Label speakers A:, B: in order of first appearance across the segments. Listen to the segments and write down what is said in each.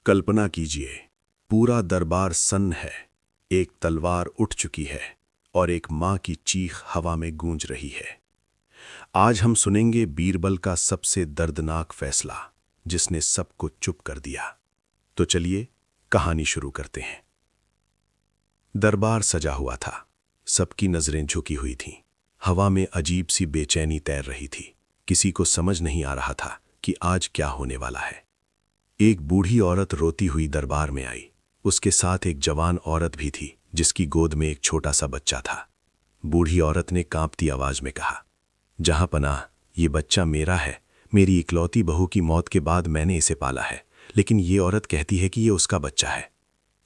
A: कल्पना कीजिए, पूरा दरबार सन्न है, एक तलवार उठ चुकी है और एक मां की चीख हवा में गूंज रही है। आज हम सुनेंगे बीरबल का सबसे दर्दनाक फैसला, जिसने सबको चुप कर दिया। तो चलिए कहानी शुरू करते हैं। दरबार सजा हुआ था, सबकी नजरें झुकी हुई थीं। हवा में अजीब सी बेचैनी तैर रही थी। किसी को समझ नहीं आ रहा था कि आज क्या होने वाला है। एक बूढ़ी औरत रोती हुई दरबार में आई। उसके साथ एक जवान औरत भी थी, जिसकी गोद में एक छोटा सा बच्चा था। बूढ़ी औरत ने कांपती आवाज में कहा, जहां पनाह, ये बच्चा मेरा है। मेरी इकलौती बहू की मौत के बाद मैंने इसे पाला है, लेकिन ये औरत कहती है कि ये उसका बच्चा है।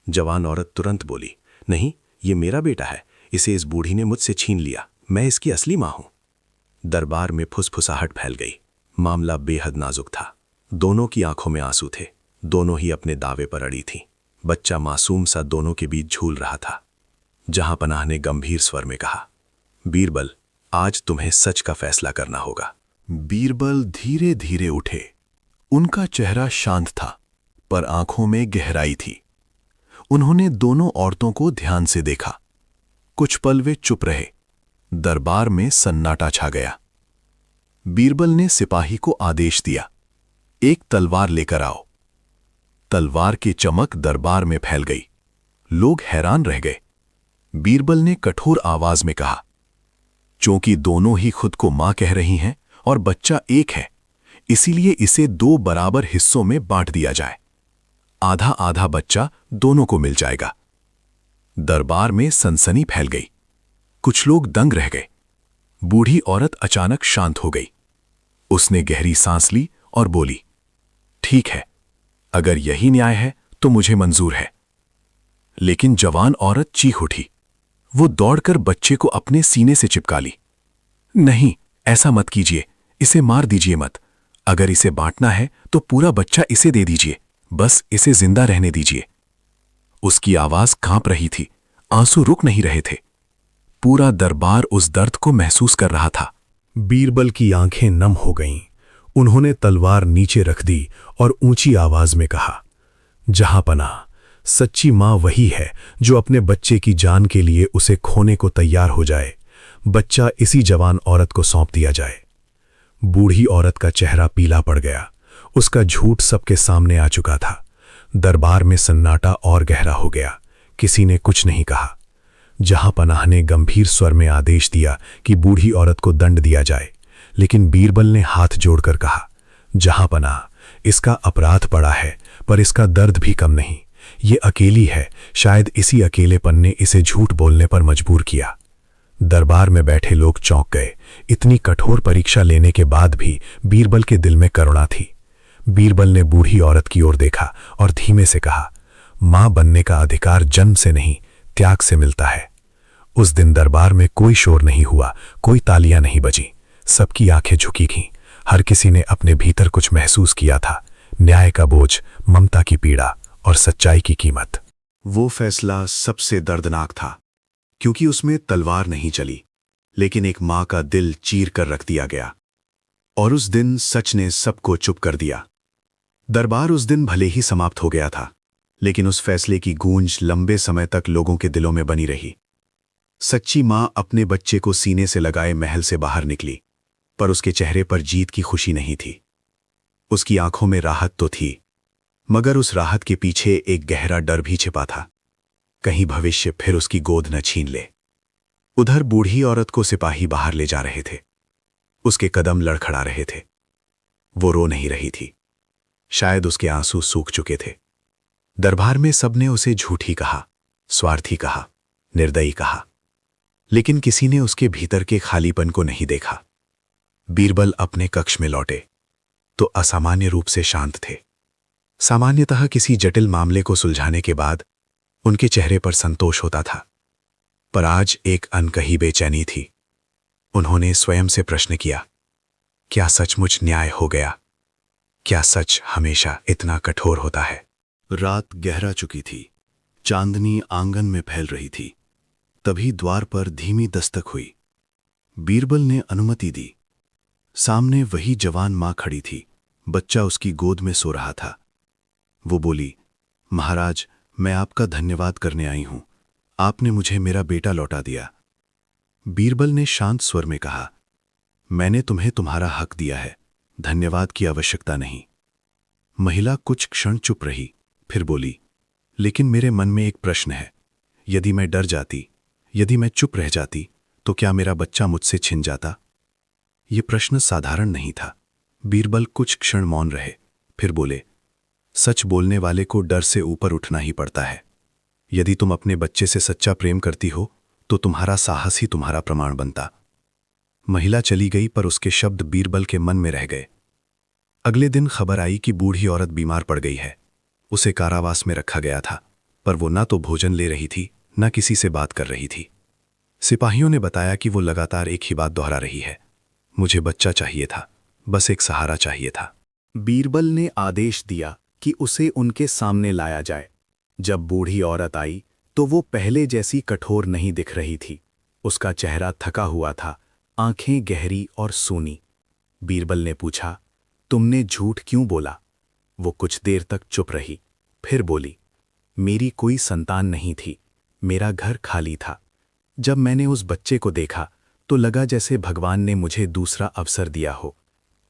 A: जवान औरत तुरंत बोली, नहीं, ये मेरा बेटा है। इसे इस बूढ़ी ने मुझसे छीन लिया। मैं इसकी असली मां हूं। दरबार में फुसफुसाहट फैल गई। मामला बेहद नाजुक था। दोनों की आंखों में आंसू थे। दोनों ही अपने दावे पर अड़ी थीं। बच्चा मासूम सा दोनों के बीच झूल रहा था। जहां पनाह ने गंभीर स्वर में कहा, बीरबल, आज तुम्हें सच का फैसला करना होगा।
B: बीरबल धीरे धीरे उठे। उनका चेहरा शांत था, पर आंखों में गहराई थी। उन्होंने दोनों औरतों को ध्यान से देखा। कुछ पल वे चुप रहे। दरबार में सन्नाटा छा गया। बीरबल ने सिपाही को आदेश दिया, एक तलवार लेकर आओ। तलवार की चमक दरबार में फैल गई। लोग हैरान रह गए। बीरबल ने कठोर आवाज में कहा, चूंकि दोनों ही खुद को मां कह रही हैं और बच्चा एक है, इसीलिए इसे 2 बराबर हिस्सों में बांट दिया जाए। आधा आधा बच्चा दोनों को मिल जाएगा। दरबार में सनसनी फैल गई। कुछ लोग दंग रह गए। बूढ़ी औरत अचानक शांत हो गई। उसने गहरी सांस ली और बोली, ठीक है, अगर यही न्याय है तो मुझे मंजूर है। लेकिन जवान औरत चीख उठी। वो दौड़कर बच्चे को अपने सीने से चिपका ली। नहीं, ऐसा मत कीजिए, इसे मार दीजिए मत। अगर इसे बांटना है तो पूरा बच्चा इसे दे दीजिए, बस इसे जिंदा रहने दीजिए। उसकी आवाज कांप रही थी, आंसू रुक नहीं रहे थे। पूरा दरबार उस दर्द को महसूस कर रहा था।
C: बीरबल की आंखें नम हो गईं। उन्होंने तलवार नीचे रख दी और ऊंची आवाज में कहा, जहां पनाह, सच्ची मां वही है जो अपने बच्चे की जान के लिए उसे खोने को तैयार हो जाए। बच्चा इसी जवान औरत को सौंप दिया जाए। बूढ़ी औरत का चेहरा पीला पड़ गया। उसका झूठ सबके सामने आ चुका था। दरबार में सन्नाटा और गहरा हो गया। किसी ने कुछ नहीं कहा। जहां पनाह ने गंभीर स्वर में आदेश दिया कि बूढ़ी औरत को दंड दिया जाए, लेकिन बीरबल ने हाथ जोड़कर कहा, जहां पनाह, इसका अपराध बड़ा है, पर इसका दर्द भी कम नहीं। ये अकेली है, शायद इसी अकेलेपन ने इसे झूठ बोलने पर मजबूर किया। दरबार में बैठे लोग चौंक गए। इतनी कठोर परीक्षा लेने के बाद भी बीरबल के दिल में करुणा थी। बीरबल ने बूढ़ी औरत की ओर देखा और धीमे से कहा, मां बनने का अधिकार जन्म से नहीं, त्याग से मिलता है। उस दिन दरबार में कोई शोर नहीं हुआ, कोई तालियां नहीं बजी। सबकी आंखें झुकी थीं। हर किसी ने अपने भीतर कुछ महसूस किया था, न्याय का बोझ, ममता की पीड़ा और सच्चाई की कीमत।
A: वो फैसला सबसे दर्दनाक था, क्योंकि उसमें तलवार नहीं चली, लेकिन एक मां का दिल चीर कर रख दिया गया। और उस दिन सच ने सबको चुप कर दिया। दरबार उस दिन भले ही समाप्त हो गया था, लेकिन उस फैसले की गूंज लंबे समय तक लोगों के दिलों में बनी रही। सच्ची मां अपने बच्चे को सीने से लगाए महल से बाहर निकली, पर उसके चेहरे पर जीत की खुशी नहीं थी। उसकी आंखों में राहत तो थी, मगर उस राहत के पीछे एक गहरा डर भी छिपा था। कहीं भविष्य फिर उसकी गोद न छीन ले। उधर बूढ़ी औरत को सिपाही बाहर ले जा रहे थे। उसके कदम लड़खड़ा रहे थे। वो रो नहीं रही थी। शायद उसके आंसू सूख चुके थे। दरबार में सबने उसे झूठी कहा, स्वार्थी कहा, निर्दयी कहा, लेकिन किसी ने उसके भीतर के खालीपन को नहीं देखा। बीरबल अपने कक्ष में लौटे तो असामान्य रूप से शांत थे। सामान्यतः किसी जटिल मामले को सुलझाने के बाद उनके चेहरे पर संतोष होता था, पर आज एक अनकही बेचैनी थी। उन्होंने स्वयं से प्रश्न किया, क्या सचमुच न्याय हो गया? क्या सच हमेशा इतना कठोर होता है?
B: रात गहरा चुकी थी। चांदनी आंगन में फैल रही थी। तभी द्वार पर धीमी दस्तक हुई। बीरबल ने अनुमति दी। सामने वही जवान मां खड़ी थी। बच्चा उसकी गोद में सो रहा था। वो बोली, महाराज, मैं आपका धन्यवाद करने आई हूं। आपने मुझे मेरा बेटा लौटा दिया। बीरबल ने शांत स्वर में कहा, मैंने तुम्हें तुम्हारा हक दिया है, धन्यवाद की आवश्यकता नहीं। महिला कुछ क्षण चुप रही, फिर बोली, लेकिन मेरे मन में एक प्रश्न है। यदि मैं डर जाती, यदि मैं चुप रह जाती, तो क्या मेरा बच्चा मुझसे छिन जाता? ये प्रश्न साधारण नहीं था। बीरबल कुछ क्षण मौन रहे, फिर बोले, सच बोलने वाले को डर से ऊपर उठना ही पड़ता है। यदि तुम अपने बच्चे से सच्चा प्रेम करती हो तो तुम्हारा साहस ही तुम्हारा प्रमाण बनता। महिला चली गई, पर उसके शब्द बीरबल के मन में रह गए। अगले दिन खबर आई कि बूढ़ी औरत बीमार पड़ गई है। उसे कारावास में रखा गया था, पर वो ना तो भोजन ले रही थी, न किसी से बात कर रही थी। सिपाहियों ने बताया कि वो लगातार एक ही बात दोहरा रही है, मुझे बच्चा चाहिए था, बस एक सहारा चाहिए था।
C: बीरबल ने आदेश दिया कि उसे उनके सामने लाया जाए। जब बूढ़ी औरत आई तो वो पहले जैसी कठोर नहीं दिख रही थी। उसका चेहरा थका हुआ था, आंखें गहरी और सूनी। बीरबल ने पूछा, तुमने झूठ क्यों बोला? वो कुछ देर तक चुप रही, फिर बोली, मेरी कोई संतान नहीं थी, मेरा घर खाली था। जब मैंने उस बच्चे को देखा तो लगा जैसे भगवान ने मुझे दूसरा अवसर दिया हो।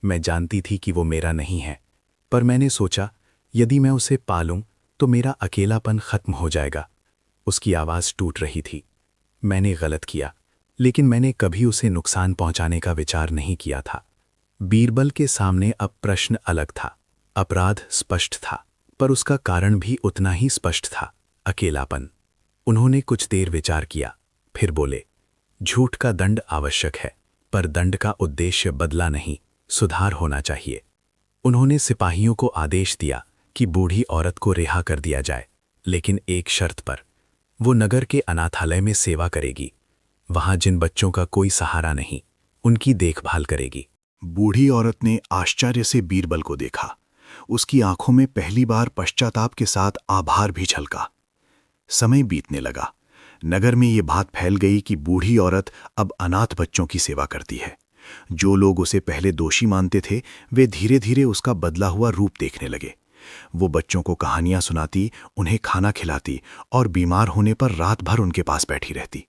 C: मैं जानती थी कि वो मेरा नहीं है, पर मैंने सोचा यदि मैं उसे पालूं तो मेरा अकेलापन खत्म हो जाएगा। उसकी आवाज़ टूट रही थी। मैंने गलत किया, लेकिन मैंने कभी उसे नुकसान पहुंचाने का विचार नहीं किया था। बीरबल के सामने अब प्रश्न अलग था। अपराध स्पष्ट था, पर उसका कारण भी उतना ही स्पष्ट था, अकेलापन। उन्होंने कुछ देर विचार किया, फिर बोले, झूठ का दंड आवश्यक है, पर दंड का उद्देश्य बदला नहीं, सुधार होना चाहिए। उन्होंने सिपाहियों को आदेश दिया कि बूढ़ी औरत को रिहा कर दिया जाए, लेकिन एक शर्त पर। वो नगर के अनाथालय में सेवा करेगी। वहां जिन बच्चों का कोई सहारा नहीं, उनकी देखभाल करेगी।
B: बूढ़ी औरत ने आश्चर्य से बीरबल को देखा। उसकी आंखों में पहली बार पश्चाताप के साथ आभार भी झलका। समय बीतने लगा। नगर में ये बात फैल गई कि बूढ़ी औरत अब अनाथ बच्चों की सेवा करती है। जो लोग उसे पहले दोषी मानते थे, वे धीरे धीरे उसका बदला हुआ रूप देखने लगे। वो बच्चों को कहानियां सुनाती, उन्हें खाना खिलाती और बीमार होने पर रात भर उनके पास बैठी रहती।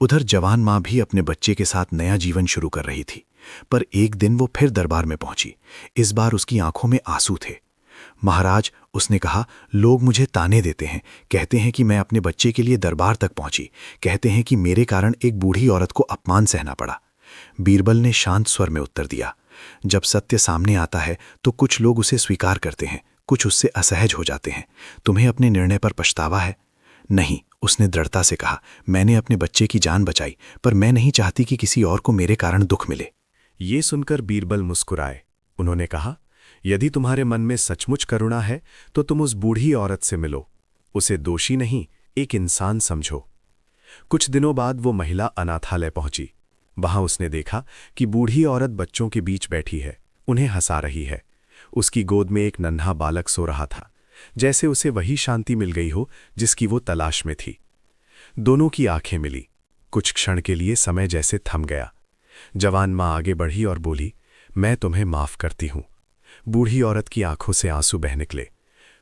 B: उधर जवान माँ भी अपने बच्चे के साथ नया जीवन शुरू कर रही थी, पर एक दिन वो फिर दरबार में पहुंची। इस बार उसकी आंखों में आंसू थे। महाराज, उसने कहा, लोग मुझे ताने देते हैं, कहते हैं कि मैं अपने बच्चे के लिए दरबार तक पहुंची, कहते हैं कि मेरे कारण एक बूढ़ी औरत को अपमान सहना पड़ा। बीरबल ने शांत स्वर में उत्तर दिया, जब सत्य सामने आता है तो कुछ लोग उसे स्वीकार करते हैं, कुछ उससे असहज हो जाते हैं। तुम्हें अपने निर्णय पर पछतावा है? नहीं, उसने दृढ़ता से कहा, मैंने अपने बच्चे की जान बचाई, पर मैं नहीं चाहती कि किसी और को मेरे कारण दुख मिले।
C: ये सुनकर बीरबल मुस्कुराए। उन्होंने कहा, यदि तुम्हारे मन में सचमुच करुणा है तो तुम उस बूढ़ी औरत से मिलो। उसे दोषी नहीं, एक इंसान समझो। कुछ दिनों बाद वो महिला अनाथालय पहुंची। वहां उसने देखा कि बूढ़ी औरत बच्चों के बीच बैठी है, उन्हें हंसा रही है। उसकी गोद में एक नन्हा बालक सो रहा था, जैसे उसे वही शांति मिल गई हो जिसकी वो तलाश में थी। दोनों की आंखें मिली। कुछ क्षण के लिए समय जैसे थम गया। जवान माँ आगे बढ़ी और बोली, मैं तुम्हें माफ करती हूं। बूढ़ी औरत की आंखों से आंसू बह निकले।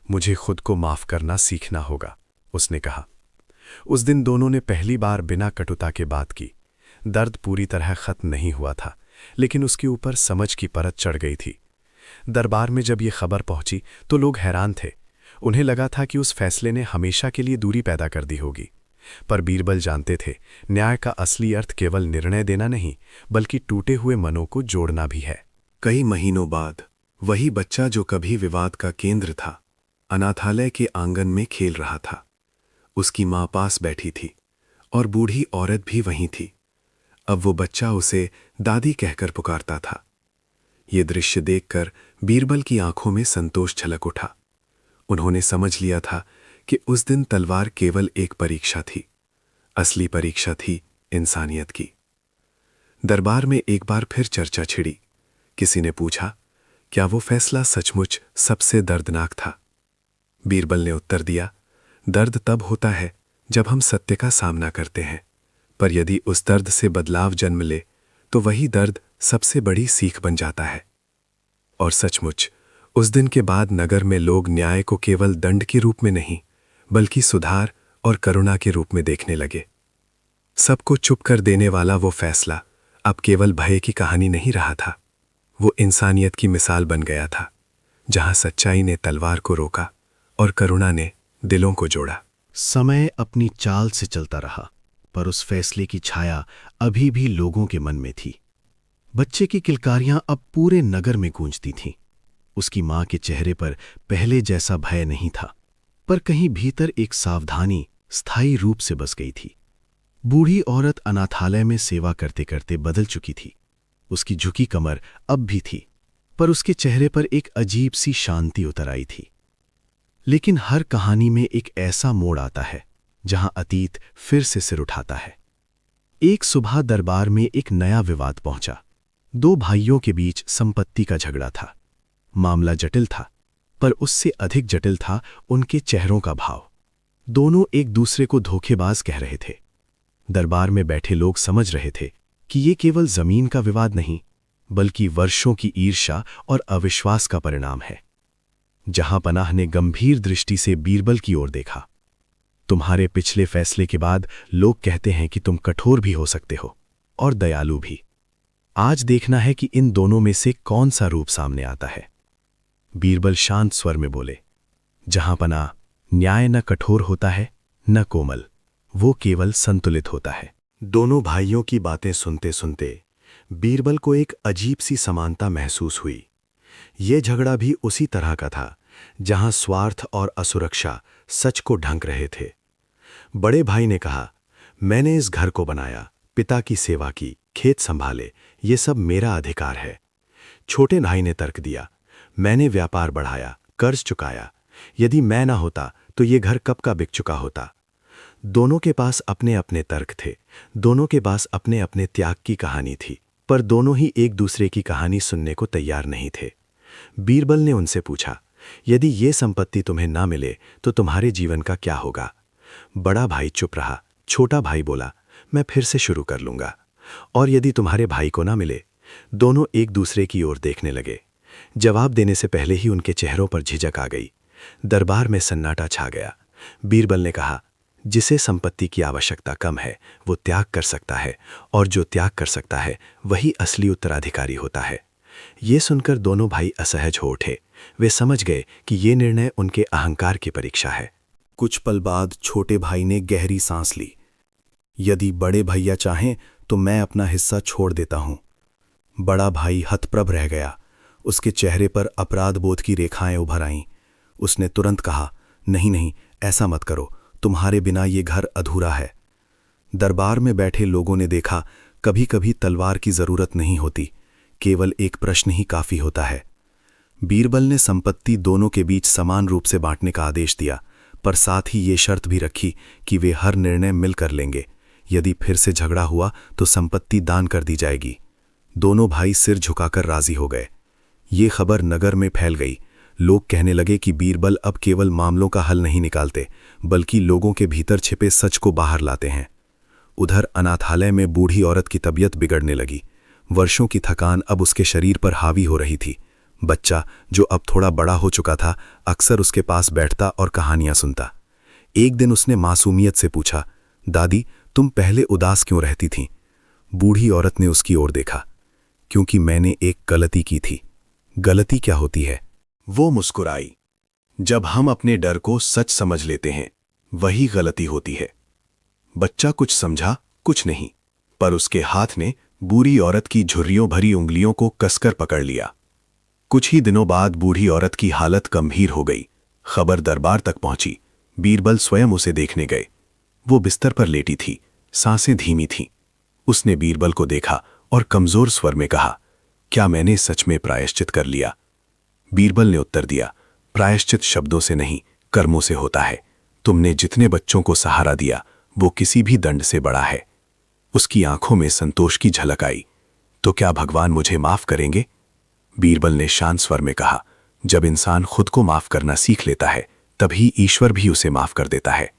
C: मुझे खुद को माफ करना सीखना होगा, उसने कहा। उस दिन दोनों ने पहली बार बिना कटुता के बात की। दर्द पूरी तरह खत्म नहीं हुआ था, लेकिन उसके ऊपर समझ की परत चढ़ गई थी। दरबार में जब ये खबर पहुंची तो लोग हैरान थे। उन्हें लगा था कि उस फैसले ने हमेशा के लिए दूरी पैदा कर दी होगी। पर बीरबल जानते थे, न्याय का असली अर्थ केवल निर्णय देना नहीं, बल्कि टूटे हुए मनों को जोड़ना भी है।
A: कई महीनों बाद वही बच्चा जो कभी विवाद का केंद्र था, अनाथालय के आंगन में खेल रहा था। उसकी माँ पास बैठी थी और बूढ़ी औरत भी वहीं थी। अब वो बच्चा उसे दादी कहकर पुकारता था। ये दृश्य देखकर बीरबल की आंखों में संतोष झलक उठा। उन्होंने समझ लिया था कि उस दिन तलवार केवल एक परीक्षा थी, असली परीक्षा थी इंसानियत की। दरबार में एक बार फिर चर्चा छिड़ी। किसी ने पूछा, क्या वो फैसला सचमुच सबसे दर्दनाक था? बीरबल ने उत्तर दिया, दर्द तब होता है जब हम सत्य का सामना करते हैं, पर यदि उस दर्द से बदलाव जन्म ले तो वही दर्द सबसे बड़ी सीख बन जाता है। और सचमुच
D: उस दिन के बाद नगर में लोग न्याय को केवल दंड के रूप में नहीं, बल्कि सुधार और करुणा के रूप में देखने लगे। सबको चुप कर देने वाला वो फैसला अब केवल भय की कहानी नहीं रहा था, वो इंसानियत की मिसाल बन गया था, जहां सच्चाई ने तलवार को रोका और करुणा ने दिलों को जोड़ा।
B: समय अपनी चाल से चलता रहा, पर उस फैसले की छाया अभी भी लोगों के मन में थी। बच्चे की किलकारियां अब पूरे नगर में गूंजती थीं। उसकी मां के चेहरे पर पहले जैसा भय नहीं था, पर कहीं भीतर एक सावधानी स्थायी रूप से बस गई थी। बूढ़ी औरत अनाथालय में सेवा करते करते बदल चुकी थी। उसकी झुकी कमर अब भी थी, पर उसके चेहरे पर एक अजीब सी शांति उतर आई थी। लेकिन हर कहानी में एक ऐसा मोड़ आता है जहां अतीत फिर से सिर उठाता है। एक सुबह दरबार में एक नया विवाद पहुंचा। दो भाइयों के बीच संपत्ति का झगड़ा था। मामला जटिल था, पर उससे अधिक जटिल था उनके चेहरों का भाव। दोनों एक दूसरे को धोखेबाज कह रहे थे। दरबार में बैठे लोग समझ रहे थे कि ये केवल जमीन का विवाद नहीं, बल्कि वर्षों की ईर्ष्या और अविश्वास का परिणाम है। जहां पनाह ने गंभीर दृष्टि से बीरबल की ओर देखा। तुम्हारे पिछले फैसले के बाद लोग कहते हैं कि तुम कठोर भी हो सकते हो और दयालु भी। आज देखना है कि इन दोनों में से कौन सा रूप सामने आता है। बीरबल शांत स्वर में बोले, जहां पनाह, न्याय न कठोर होता है न कोमल, वो केवल संतुलित होता है।
A: दोनों भाइयों की बातें सुनते सुनते बीरबल को एक अजीब सी समानता महसूस हुई। ये झगड़ा भी उसी तरह का था, जहां स्वार्थ और असुरक्षा सच को ढंक रहे थे। बड़े भाई ने कहा, मैंने इस घर को बनाया, पिता की सेवा की, खेत संभाले, ये सब मेरा अधिकार है। छोटे भाई ने तर्क दिया, मैंने व्यापार बढ़ाया, कर्ज चुकाया, यदि मैं ना होता तो ये घर कब का बिक चुका होता। दोनों के पास अपने अपने तर्क थे, दोनों के पास अपने अपने त्याग की कहानी थी, पर दोनों ही एक दूसरे की कहानी सुनने को तैयार नहीं थे। बीरबल ने उनसे पूछा, यदि ये संपत्ति तुम्हें ना मिले तो तुम्हारे जीवन का क्या होगा। बड़ा भाई चुप रहा। छोटा भाई बोला, मैं फिर से शुरू कर लूंगा। और यदि तुम्हारे भाई को ना मिले। दोनों एक दूसरे की ओर देखने लगे। जवाब देने से पहले ही उनके चेहरों पर झिझक आ गई। दरबार में सन्नाटा छा गया। बीरबल ने कहा, जिसे संपत्ति की आवश्यकता कम है वो त्याग कर सकता है, और जो त्याग कर सकता है वही असली उत्तराधिकारी होता है। ये सुनकर दोनों भाई असहज हो उठे। वे समझ गए कि ये निर्णय उनके अहंकार की परीक्षा है।
B: कुछ पल बाद छोटे भाई ने गहरी सांस ली। यदि बड़े भैया चाहें तो मैं अपना हिस्सा छोड़ देता हूं। बड़ा भाई हतप्रभ रह गया। उसके चेहरे पर अपराध बोध की रेखाएं उभर आईं। उसने तुरंत कहा, नहीं नहीं, ऐसा मत करो, तुम्हारे बिना ये घर अधूरा है। दरबार में बैठे लोगों ने देखा, कभी कभी तलवार की जरूरत नहीं होती, केवल एक प्रश्न ही काफी होता है। बीरबल ने संपत्ति दोनों के बीच समान रूप से बांटने का आदेश दिया, पर साथ ही ये शर्त भी रखी कि वे हर निर्णय मिलकर लेंगे। यदि फिर से झगड़ा हुआ तो संपत्ति दान कर दी जाएगी। दोनों भाई सिर झुकाकर राजी हो गए। ये खबर नगर में फैल गई। लोग कहने लगे कि बीरबल अब केवल मामलों का हल नहीं निकालते, बल्कि लोगों के भीतर छिपे सच को बाहर लाते हैं। उधर अनाथालय में बूढ़ी औरत की तबीयत बिगड़ने लगी। वर्षों की थकान अब उसके शरीर पर हावी हो रही थी। बच्चा, जो अब थोड़ा बड़ा हो चुका था, अक्सर उसके पास बैठता और कहानियां सुनता। एक दिन उसने मासूमियत से पूछा, दादी, तुम पहले उदास क्यों रहती थीं? बूढ़ी औरत ने उसकी ओर देखा, क्योंकि मैंने एक गलती की थी। गलती क्या होती है? वो मुस्कुराई। जब हम अपने डर को सच समझ लेते हैं, वही गलती होती है। बच्चा कुछ समझा, कुछ नहीं, पर उसके हाथ ने बूढ़ी औरत की झुर्रियों भरी उंगलियों को कसकर पकड़ लिया। कुछ ही दिनों बाद बूढ़ी औरत की हालत गंभीर हो गई। खबर दरबार तक पहुंची। बीरबल स्वयं उसे देखने गए। वो बिस्तर पर लेटी थी, सांसें धीमी थीं। उसने बीरबल को देखा और कमजोर स्वर में कहा, क्या मैंने सच में प्रायश्चित कर लिया? बीरबल ने उत्तर दिया, प्रायश्चित शब्दों से नहीं, कर्मों से होता है। तुमने जितने बच्चों को सहारा दिया वो किसी भी दंड से बड़ा है। उसकी आंखों में संतोष की झलक आई। तो क्या भगवान मुझे माफ करेंगे? बीरबल ने शांत स्वर में कहा, जब इंसान खुद को माफ करना सीख लेता है तभी ईश्वर भी उसे माफ कर देता है।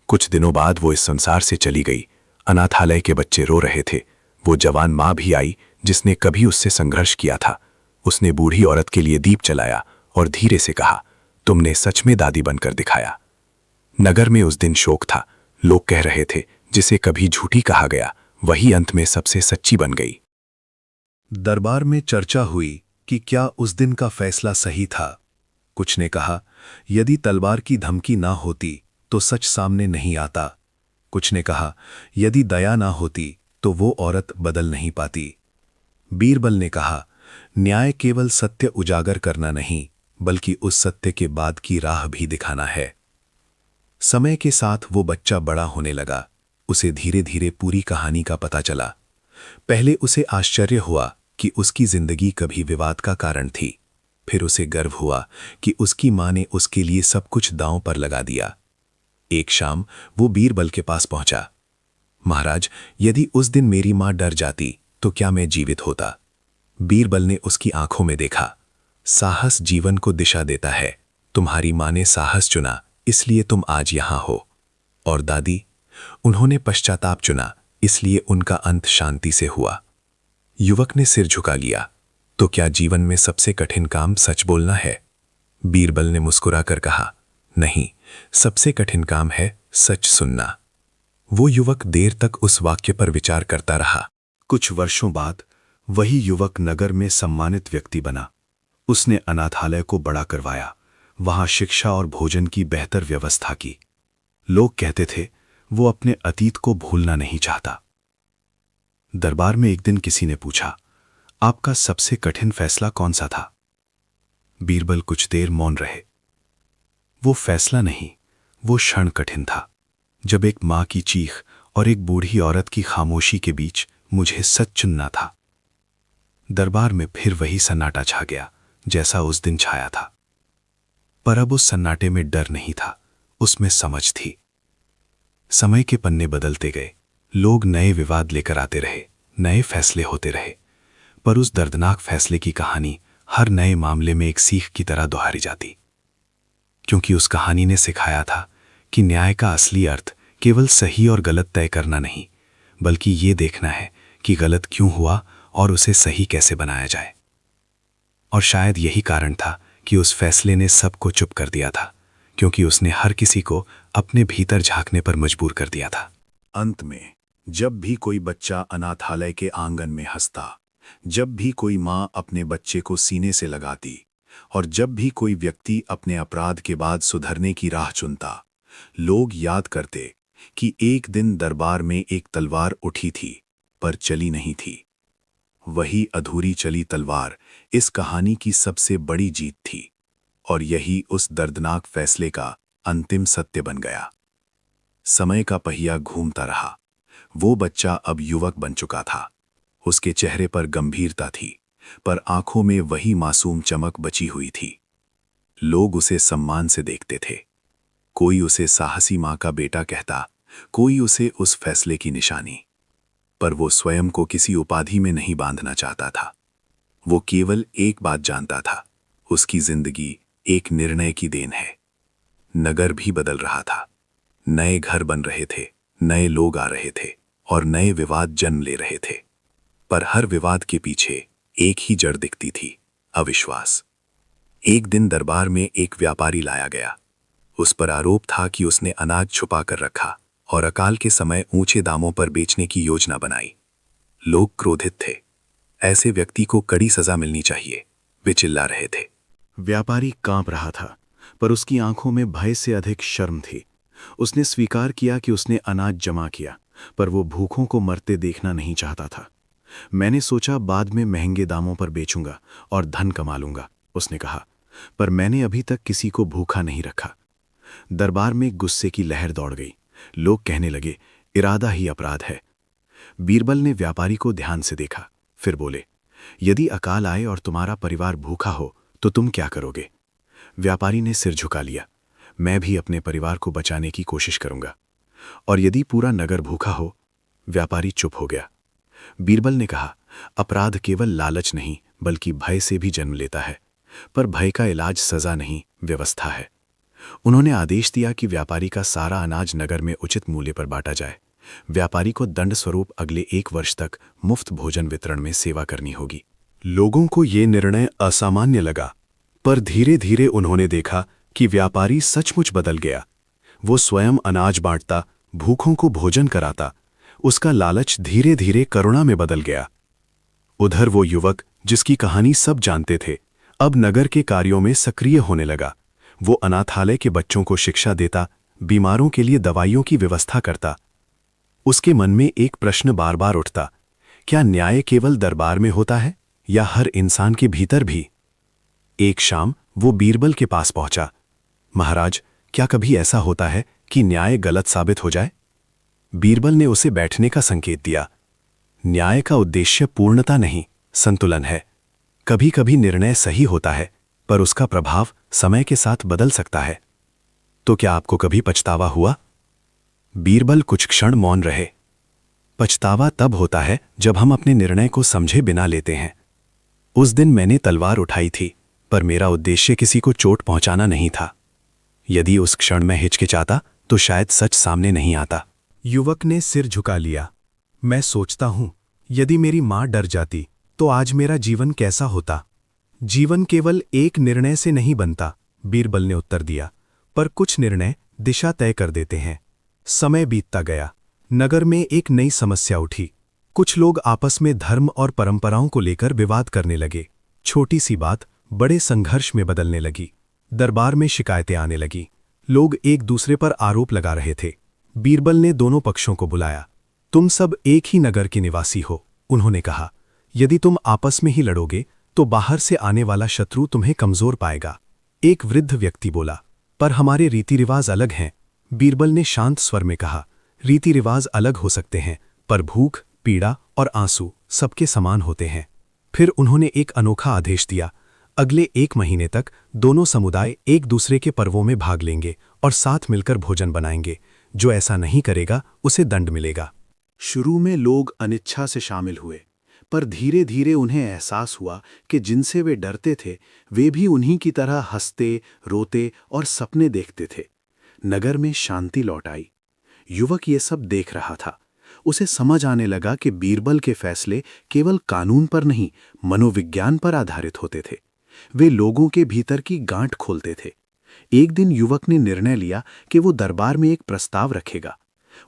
B: कुछ दिनों बाद वो इस संसार से चली गई। अनाथालय के बच्चे रो रहे थे। वो जवान मां भी आई जिसने कभी उससे संघर्ष किया था। उसने बूढ़ी औरत के लिए दीप जलाया
D: और धीरे से कहा, तुमने सच में दादी बनकर दिखाया। नगर में उस दिन शोक था। लोग कह रहे थे जिसे कभी झूठी कहा गया वही अंत में सबसे सच्ची बन गई।
B: दरबार में चर्चा हुई कि क्या उस दिन का फैसला सही था। कुछ ने कहा, यदि तलवार की धमकी ना होती तो सच सामने नहीं आता। कुछ ने कहा, यदि दया ना होती तो वो औरत बदल नहीं पाती। बीरबल ने कहा, न्याय केवल सत्य उजागर करना नहीं बल्कि उस सत्य के बाद की राह भी दिखाना है। समय के साथ वो बच्चा बड़ा होने लगा। उसे धीरे धीरे पूरी कहानी का पता चला। पहले उसे आश्चर्य हुआ कि उसकी जिंदगी कभी विवाद का कारण थी। फिर उसे गर्व हुआ कि उसकी मां ने उसके लिए सब कुछ दांव पर लगा दिया। एक शाम वो बीरबल के पास पहुंचा। महाराज, यदि उस दिन मेरी मां डर जाती तो क्या मैं जीवित होता? बीरबल ने उसकी आंखों में देखा। साहस जीवन को दिशा देता है। तुम्हारी मां ने साहस चुना, इसलिए तुम आज यहां हो। और दादी? उन्होंने पश्चाताप चुना, इसलिए उनका अंत शांति से हुआ। युवक ने सिर झुका लिया। तो क्या जीवन में सबसे कठिन काम सच बोलना है? बीरबल ने मुस्कुराकर कहा, नहीं, सबसे कठिन काम है सच सुनना। वो युवक देर तक उस वाक्य पर विचार करता रहा।
A: कुछ वर्षों बाद वही युवक नगर में सम्मानित व्यक्ति बना। उसने अनाथालय को बड़ा करवाया, वहां शिक्षा और भोजन की बेहतर व्यवस्था की। लोग कहते थे वो अपने अतीत को भूलना नहीं चाहता। दरबार में एक दिन किसी ने पूछा, आपका सबसे कठिन फैसला कौन सा था? बीरबल कुछ देर मौन रहे। वो फैसला नहीं, वो क्षण कठिन था, जब एक मां की चीख और एक बूढ़ी औरत की खामोशी के बीच मुझे सच चुनना था। दरबार में फिर वही सन्नाटा छा गया जैसा उस दिन छाया था। पर अब उस सन्नाटे में डर नहीं था, उसमें समझ थी। समय के पन्ने बदलते गए, लोग नए विवाद लेकर आते रहे, नए फैसले होते रहे। पर उस दर्दनाक फैसले की कहानी हर नए मामले में एक सीख की तरह दोहराई जाती, क्योंकि उस कहानी ने सिखाया था कि न्याय का असली अर्थ केवल सही और गलत तय करना नहीं, बल्कि ये देखना है कि गलत क्यों हुआ और उसे सही कैसे बनाया जाए। और शायद यही कारण था कि उस फैसले ने सबको चुप कर दिया था, क्योंकि उसने हर किसी को अपने भीतर झांकने पर मजबूर कर दिया था।
B: अंत में जब भी कोई बच्चा अनाथालय के आंगन में हंसता, जब भी कोई मां अपने बच्चे को सीने से लगाती और जब भी कोई व्यक्ति अपने अपराध के बाद सुधरने की राह चुनता, लोग याद करते कि एक दिन दरबार में एक तलवार उठी थी पर चली नहीं थी। वही अधूरी चली तलवार इस कहानी की सबसे बड़ी जीत थी और यही उस दर्दनाक फैसले का अंतिम सत्य बन गया। समय का पहिया घूमता रहा। वो बच्चा अब युवक बन चुका था। उसके चेहरे पर गंभीरता थी, पर आंखों में वही मासूम चमक बची हुई थी। लोग उसे सम्मान से देखते थे। कोई उसे साहसी मां का बेटा कहता, कोई उसे उस फैसले की निशानी। पर वो स्वयं को किसी उपाधि में नहीं बांधना चाहता था। वो केवल एक बात जानता था, उसकी जिंदगी एक निर्णय की देन है। नगर भी बदल रहा था। नए घर बन रहे थे, नए लोग आ रहे थे और नए विवाद जन्म ले रहे थे। पर हर विवाद के पीछे एक ही जड़ दिखती थी, अविश्वास। एक दिन दरबार में एक व्यापारी लाया गया। उस पर आरोप था कि उसने अनाज छुपा कर रखा और अकाल के समय ऊंचे दामों पर बेचने की योजना बनाई। लोग क्रोधित थे। ऐसे व्यक्ति को कड़ी सजा मिलनी चाहिए, वे चिल्ला रहे थे।
A: व्यापारी कांप रहा था, पर उसकी आंखों में भय से अधिक शर्म थी। उसने स्वीकार किया कि उसने अनाज जमा किया, पर वो भूखों को मरते देखना नहीं चाहता था। मैंने सोचा बाद में महंगे दामों पर बेचूंगा और धन कमा लूंगा, उसने कहा, पर मैंने अभी तक किसी को भूखा नहीं रखा। दरबार में गुस्से की लहर दौड़ गई। लोग कहने लगे, इरादा ही अपराध है। बीरबल ने व्यापारी को ध्यान से देखा, फिर बोले, यदि अकाल आए और तुम्हारा परिवार भूखा हो तो तुम क्या करोगे? व्यापारी ने सिर झुका लिया। मैं भी अपने परिवार को बचाने की कोशिश करूंगा। और यदि पूरा नगर भूखा हो? व्यापारी चुप हो गया। बीरबल ने कहा, अपराध केवल लालच नहीं बल्कि भय से भी जन्म लेता है, पर भय का इलाज सजा नहीं, व्यवस्था है। उन्होंने आदेश दिया कि व्यापारी का सारा अनाज नगर में उचित मूल्य पर बांटा जाए। व्यापारी को दंड स्वरूप अगले 1 वर्ष तक मुफ्त भोजन वितरण में सेवा करनी होगी।
B: लोगों को ये निर्णय असामान्य लगा,
A: पर धीरे धीरे उन्होंने देखा कि व्यापारी सचमुच बदल गया। वो स्वयं अनाज बांटता, भूखों को भोजन कराता। उसका लालच धीरे धीरे करुणा में बदल गया। उधर वो युवक जिसकी कहानी सब जानते थे, अब नगर के कार्यों में सक्रिय होने लगा। वो अनाथालय के बच्चों को शिक्षा देता, बीमारों के लिए दवाइयों की व्यवस्था करता। उसके मन में एक प्रश्न बार बार उठता, क्या न्याय केवल दरबार में होता है या हर इंसान के भीतर भी? एक शाम वो बीरबल के पास पहुंचा। महाराज, क्या कभी ऐसा होता है कि न्याय गलत साबित हो जाए? बीरबल ने उसे बैठने का संकेत दिया। न्याय का उद्देश्य पूर्णता नहीं, संतुलन है। कभी कभी निर्णय सही होता है, पर उसका प्रभाव समय के साथ बदल सकता है। तो क्या आपको कभी पछतावा हुआ? बीरबल कुछ क्षण मौन रहे। पछतावा तब होता है जब हम अपने निर्णय को समझे बिना लेते हैं। उस दिन मैंने तलवार उठाई थी, पर मेरा उद्देश्य किसी को चोट पहुंचाना नहीं था। यदि उस क्षण में हिचकिचाता तो शायद सच सामने नहीं आता।
C: युवक ने सिर झुका लिया। मैं सोचता हूं, यदि मेरी मां डर जाती तो आज मेरा जीवन कैसा होता? जीवन केवल एक निर्णय से नहीं बनता, बीरबल ने उत्तर दिया, पर कुछ निर्णय दिशा तय कर देते हैं। समय बीतता गया। नगर में एक नई समस्या उठी। कुछ लोग आपस में धर्म और परंपराओं को लेकर विवाद करने लगे। छोटी सी बात बड़े संघर्ष में बदलने लगी। दरबार में शिकायतें आने लगी। लोग एक दूसरे पर आरोप लगा रहे थे। बीरबल ने दोनों पक्षों को बुलाया। तुम सब एक ही नगर के निवासी हो, उन्होंने कहा। यदि तुम आपस में ही लड़ोगे तो बाहर से आने वाला शत्रु तुम्हें कमजोर पाएगा। एक वृद्ध व्यक्ति बोला, पर हमारे रीति रिवाज अलग हैं। बीरबल ने शांत स्वर में कहा, रीति रिवाज अलग हो सकते हैं, पर भूख, पीड़ा और आंसू सबके समान होते हैं। फिर उन्होंने एक अनोखा आदेश दिया, अगले 1 महीने तक दोनों समुदाय एक दूसरे के पर्वों में भाग लेंगे और साथ मिलकर भोजन बनाएंगे। जो ऐसा नहीं करेगा उसे दंड मिलेगा।
A: शुरू में लोग अनिच्छा से शामिल हुए, पर धीरे धीरे उन्हें एहसास हुआ कि जिनसे वे डरते थे वे भी उन्हीं की तरह हंसते, रोते और सपने देखते थे। नगर में शांति लौट आई। युवक ये सब देख रहा था। उसे समझ आने लगा कि बीरबल के फैसले केवल कानून पर नहीं, मनोविज्ञान पर आधारित होते थे। वे लोगों के भीतर की गांठ खोलते थे। एक दिन युवक ने निर्णय लिया कि वो दरबार में एक प्रस्ताव रखेगा।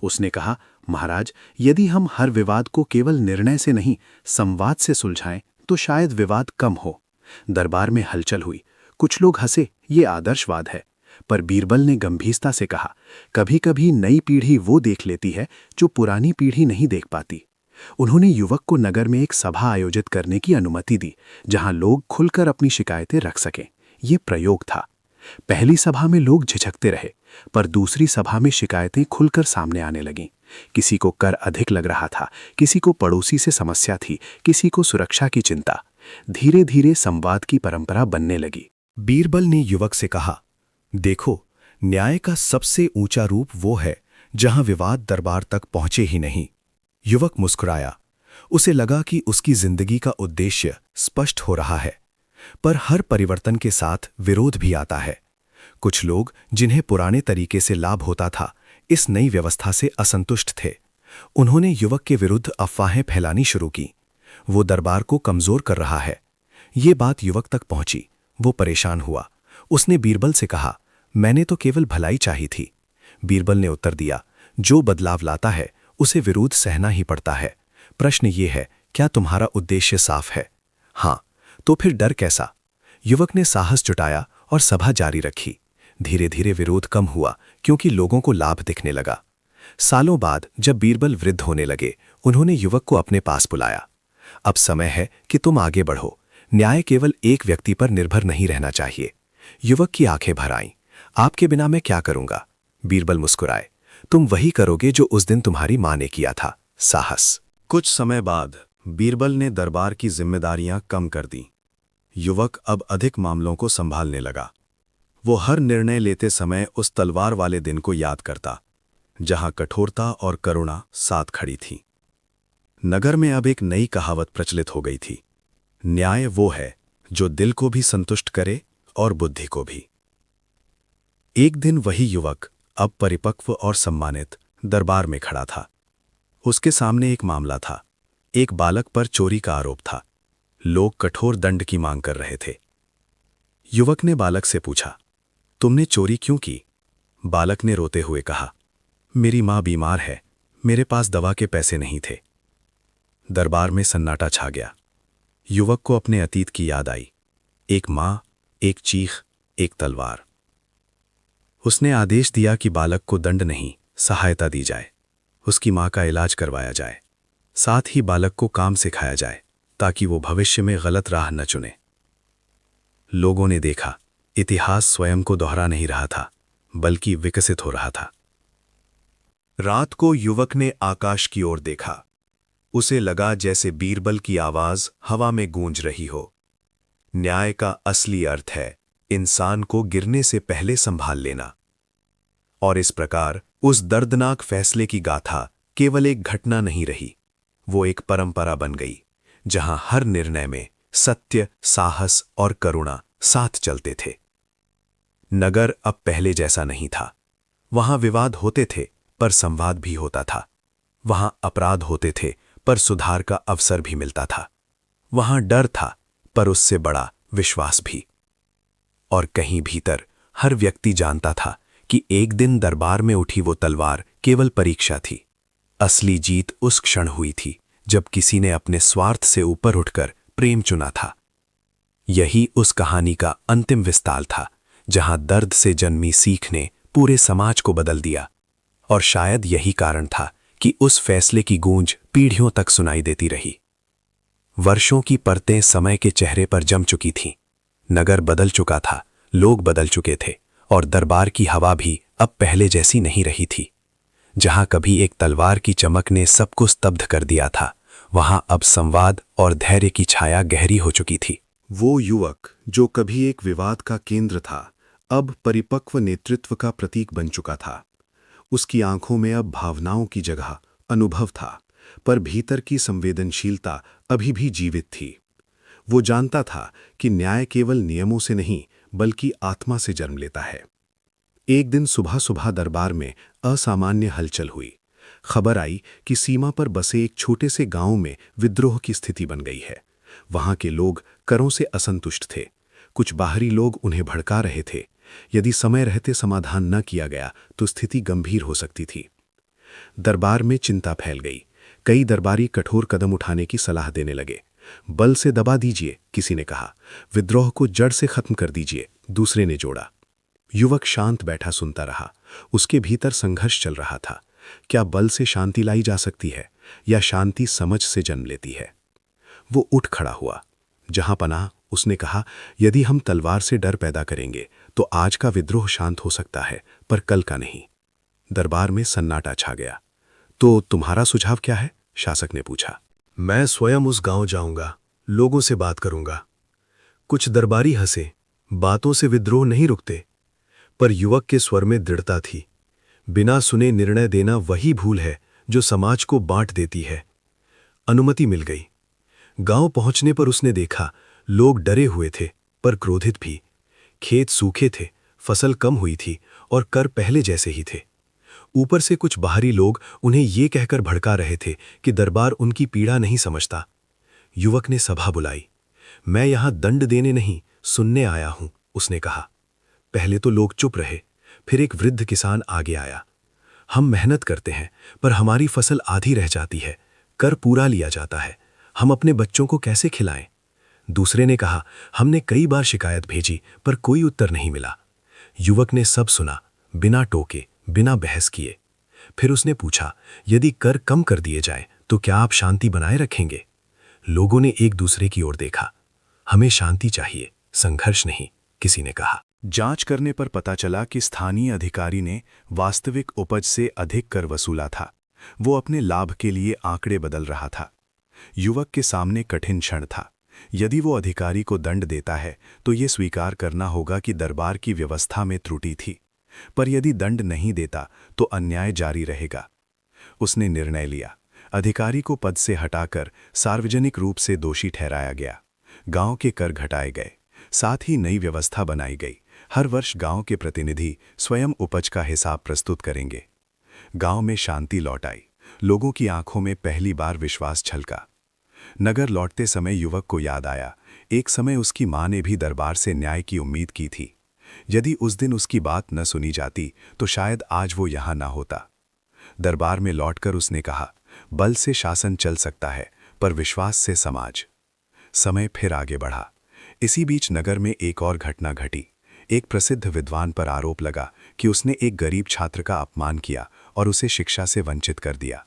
A: उसने कहा, महाराज, यदि हम हर विवाद को केवल निर्णय से नहीं, संवाद से सुलझाएं तो शायद विवाद कम हो। दरबार में हलचल हुई। कुछ लोग हंसे, ये आदर्शवाद है। पर बीरबल ने गंभीरता से कहा, कभी कभी नई पीढ़ी वो देख लेती है जो पुरानी पीढ़ी नहीं देख पाती। उन्होंने युवक को नगर में एक सभा आयोजित करने की अनुमति दी, जहां लोग खुलकर अपनी शिकायतें रख सकें। ये प्रयोग था। पहली सभा में लोग झिझकते रहे, पर दूसरी सभा में शिकायतें खुलकर सामने आने लगीं। किसी को कर अधिक लग रहा था, किसी को पड़ोसी से समस्या थी, किसी को सुरक्षा की चिंता। धीरे धीरे संवाद की परंपरा बनने लगी।
C: बीरबल ने युवक से कहा, देखो, न्याय का सबसे ऊंचा रूप वो है जहां विवाद दरबार तक पहुंचे ही नहीं। युवक मुस्कुराया। उसे लगा कि उसकी जिंदगी का उद्देश्य स्पष्ट हो रहा है। पर हर परिवर्तन के साथ विरोध भी आता है। कुछ लोग जिन्हें पुराने तरीके से लाभ होता था, इस नई व्यवस्था से असंतुष्ट थे। उन्होंने युवक के विरुद्ध अफवाहें फैलानी शुरू की। वो दरबार को कमजोर कर रहा है। ये बात युवक तक पहुंची। वो परेशान हुआ। उसने बीरबल से कहा, मैंने तो केवल भलाई चाही थी। बीरबल ने उत्तर दिया, जो बदलाव लाता है उसे विरोध सहना ही पड़ता है। प्रश्न ये है, क्या तुम्हारा उद्देश्य साफ है? हाँ, तो फिर डर कैसा? युवक ने साहस जुटाया और सभा जारी रखी। धीरे धीरे विरोध कम हुआ, क्योंकि लोगों को लाभ दिखने लगा। सालों बाद जब बीरबल वृद्ध होने लगे, उन्होंने युवक को अपने पास बुलाया। अब समय है कि तुम आगे बढ़ो। न्याय केवल एक व्यक्ति पर निर्भर नहीं रहना चाहिए। युवक की आंखें भर आईं। आपके बिना मैं क्या करूंगा? बीरबल मुस्कुराए। तुम वही करोगे जो उस दिन तुम्हारी मां ने किया था, साहस।
A: कुछ समय बाद बीरबल ने दरबार की जिम्मेदारियां कम कर दी। युवक अब अधिक मामलों को संभालने लगा। वो हर निर्णय लेते समय उस तलवार वाले दिन को याद करता, जहां कठोरता और करुणा साथ खड़ी थी। नगर में अब एक नई कहावत प्रचलित हो गई थी, न्याय वो है जो दिल को भी संतुष्ट करे और बुद्धि को भी। एक दिन वही युवक, अब परिपक्व और सम्मानित, दरबार में खड़ा था। उसके सामने एक मामला था। एक बालक पर चोरी का आरोप था। लोग कठोर दंड की मांग कर रहे थे। युवक ने बालक से पूछा, तुमने चोरी क्यों की? बालक ने रोते हुए कहा, मेरी मां बीमार है, मेरे पास दवा के पैसे नहीं थे। दरबार में सन्नाटा छा गया। युवक को अपने अतीत की याद आई। एक मां, एक चीख, एक तलवार। उसने आदेश दिया कि बालक को दंड नहीं, सहायता दी जाए। उसकी मां का इलाज करवाया जाए। साथ ही बालक को काम सिखाया जाए ताकि वो भविष्य में गलत राह न चुने। लोगों ने देखा, इतिहास स्वयं को दोहरा नहीं रहा था, बल्कि विकसित हो रहा था।
B: रात को युवक ने आकाश की ओर देखा। उसे लगा जैसे बीरबल की आवाज हवा में गूंज रही हो। न्याय का असली अर्थ है इंसान को गिरने से पहले संभाल लेना। और इस प्रकार उस दर्दनाक फैसले की गाथा केवल एक घटना नहीं रही, वो एक परंपरा बन गई, जहां हर निर्णय में सत्य, साहस और करुणा साथ चलते थे। नगर अब पहले जैसा नहीं था। वहां विवाद होते थे, पर संवाद भी होता था। वहां अपराध होते थे, पर सुधार का अवसर भी मिलता था। वहां डर था, पर उससे बड़ा विश्वास भी। और कहीं भीतर हर व्यक्ति जानता था कि एक दिन दरबार में उठी वो तलवार केवल परीक्षा थी। असली जीत उस क्षण हुई थी जब किसी ने अपने स्वार्थ से ऊपर उठकर प्रेम चुना था। यही उस कहानी का अंतिम विस्तार था, जहां दर्द से जन्मी सीख ने पूरे समाज को बदल दिया। और शायद यही कारण था कि उस फैसले की गूंज पीढ़ियों तक सुनाई देती रही। वर्षों की परतें समय के चेहरे पर जम चुकी थीं। नगर बदल चुका था, लोग बदल चुके थे, और दरबार की हवा भी अब पहले जैसी नहीं रही थी। जहां कभी एक तलवार की चमक ने सबको स्तब्ध कर दिया था, वहां अब संवाद और धैर्य की छाया गहरी हो चुकी थी।
A: वो युवक जो कभी एक विवाद का केंद्र था, अब परिपक्व नेतृत्व का प्रतीक बन चुका था। उसकी आंखों में अब भावनाओं की जगह अनुभव था, पर भीतर की संवेदनशीलता अभी भी जीवित थी। वो जानता था कि न्याय केवल नियमों से नहीं, बल्कि आत्मा से जन्म लेता है। एक दिन सुबह सुबह दरबार में असामान्य हलचल हुई। खबर आई कि सीमा पर बसे एक छोटे से गांव में विद्रोह की स्थिति बन गई है। वहां के लोग करों से असंतुष्ट थे। कुछ बाहरी लोग उन्हें भड़का रहे थे। यदि समय रहते समाधान न किया गया तो स्थिति गंभीर हो सकती थी। दरबार में चिंता फैल गई। कई दरबारी कठोर कदम उठाने की सलाह देने लगे। बल से दबा दीजिए, किसी ने कहा। विद्रोह को जड़ से खत्म कर दीजिए, दूसरे ने जोड़ा। युवक शांत बैठा सुनता रहा। उसके भीतर संघर्ष चल रहा था। क्या बल से शांति लाई जा सकती है, या शांति समझ से जन्म लेती है? वो उठ खड़ा हुआ। जहां पनाह, उसने कहा, यदि हम तलवार से डर पैदा करेंगे तो आज का विद्रोह शांत हो सकता है, पर कल का नहीं। दरबार में सन्नाटा छा गया। तो तुम्हारा सुझाव क्या है? शासक ने पूछा।
C: मैं स्वयं उस गांव जाऊंगा, लोगों से बात करूंगा। कुछ दरबारी हंसे, बातों से विद्रोह नहीं रुकते, पर युवक के स्वर में दृढ़ता थी। बिना सुने निर्णय देना वही भूल है जो समाज को बांट देती है। अनुमति मिल गई। गांव पहुंचने पर उसने देखा, लोग डरे हुए थे, पर क्रोधित भी। खेत सूखे थे, फसल कम हुई थी, और कर पहले जैसे ही थे। ऊपर से कुछ बाहरी लोग उन्हें ये कहकर भड़का रहे थे कि दरबार उनकी पीड़ा नहीं समझता। युवक ने सभा बुलाई। मैं यहां दंड देने नहीं, सुनने आया हूं, उसने कहा। पहले तो लोग चुप रहे, फिर एक वृद्ध किसान आगे आया। हम मेहनत करते हैं, पर हमारी फसल आधी रह जाती है, कर पूरा लिया जाता है, हम अपने बच्चों को कैसे खिलाएं? दूसरे ने कहा, हमने कई बार शिकायत भेजी, पर कोई उत्तर नहीं मिला। युवक ने सब सुना, बिना टोके, बिना बहस किए। फिर उसने पूछा, यदि कर कम कर दिए जाए तो क्या आप शांति बनाए रखेंगे? लोगों ने एक दूसरे की ओर देखा। हमें शांति चाहिए, संघर्ष नहीं, किसी ने कहा।
B: जांच करने पर पता चला कि स्थानीय अधिकारी ने वास्तविक उपज से अधिक कर वसूला था। वो अपने लाभ के लिए आंकड़े बदल रहा था। युवक के सामने कठिन क्षण था। यदि वो अधिकारी को दंड देता है तो ये स्वीकार करना होगा कि दरबार की व्यवस्था में त्रुटि थी, पर यदि दंड नहीं देता तो अन्याय जारी रहेगा। उसने निर्णय लिया। अधिकारी को पद से हटाकर सार्वजनिक रूप से दोषी ठहराया गया। गांव के कर घटाए गए, साथ ही नई व्यवस्था बनाई गई। हर वर्ष गांव के प्रतिनिधि स्वयं उपज का हिसाब प्रस्तुत करेंगे। गांव में शांति लौट आई। लोगों की आंखों में पहली बार विश्वास झलका।
A: नगर लौटते समय युवक को याद आया, एक समय उसकी माँ ने भी दरबार से न्याय की उम्मीद की थी। यदि उस दिन उसकी बात न सुनी जाती तो शायद आज वो यहाँ ना होता। दरबार में लौटकर उसने कहा, बल से शासन चल सकता है, पर विश्वास से समाज। समय फिर आगे बढ़ा। इसी बीच नगर में एक और घटना घटी। एक प्रसिद्ध विद्वान पर आरोप लगा कि उसने एक गरीब छात्र का अपमान किया और उसे शिक्षा से वंचित कर दिया।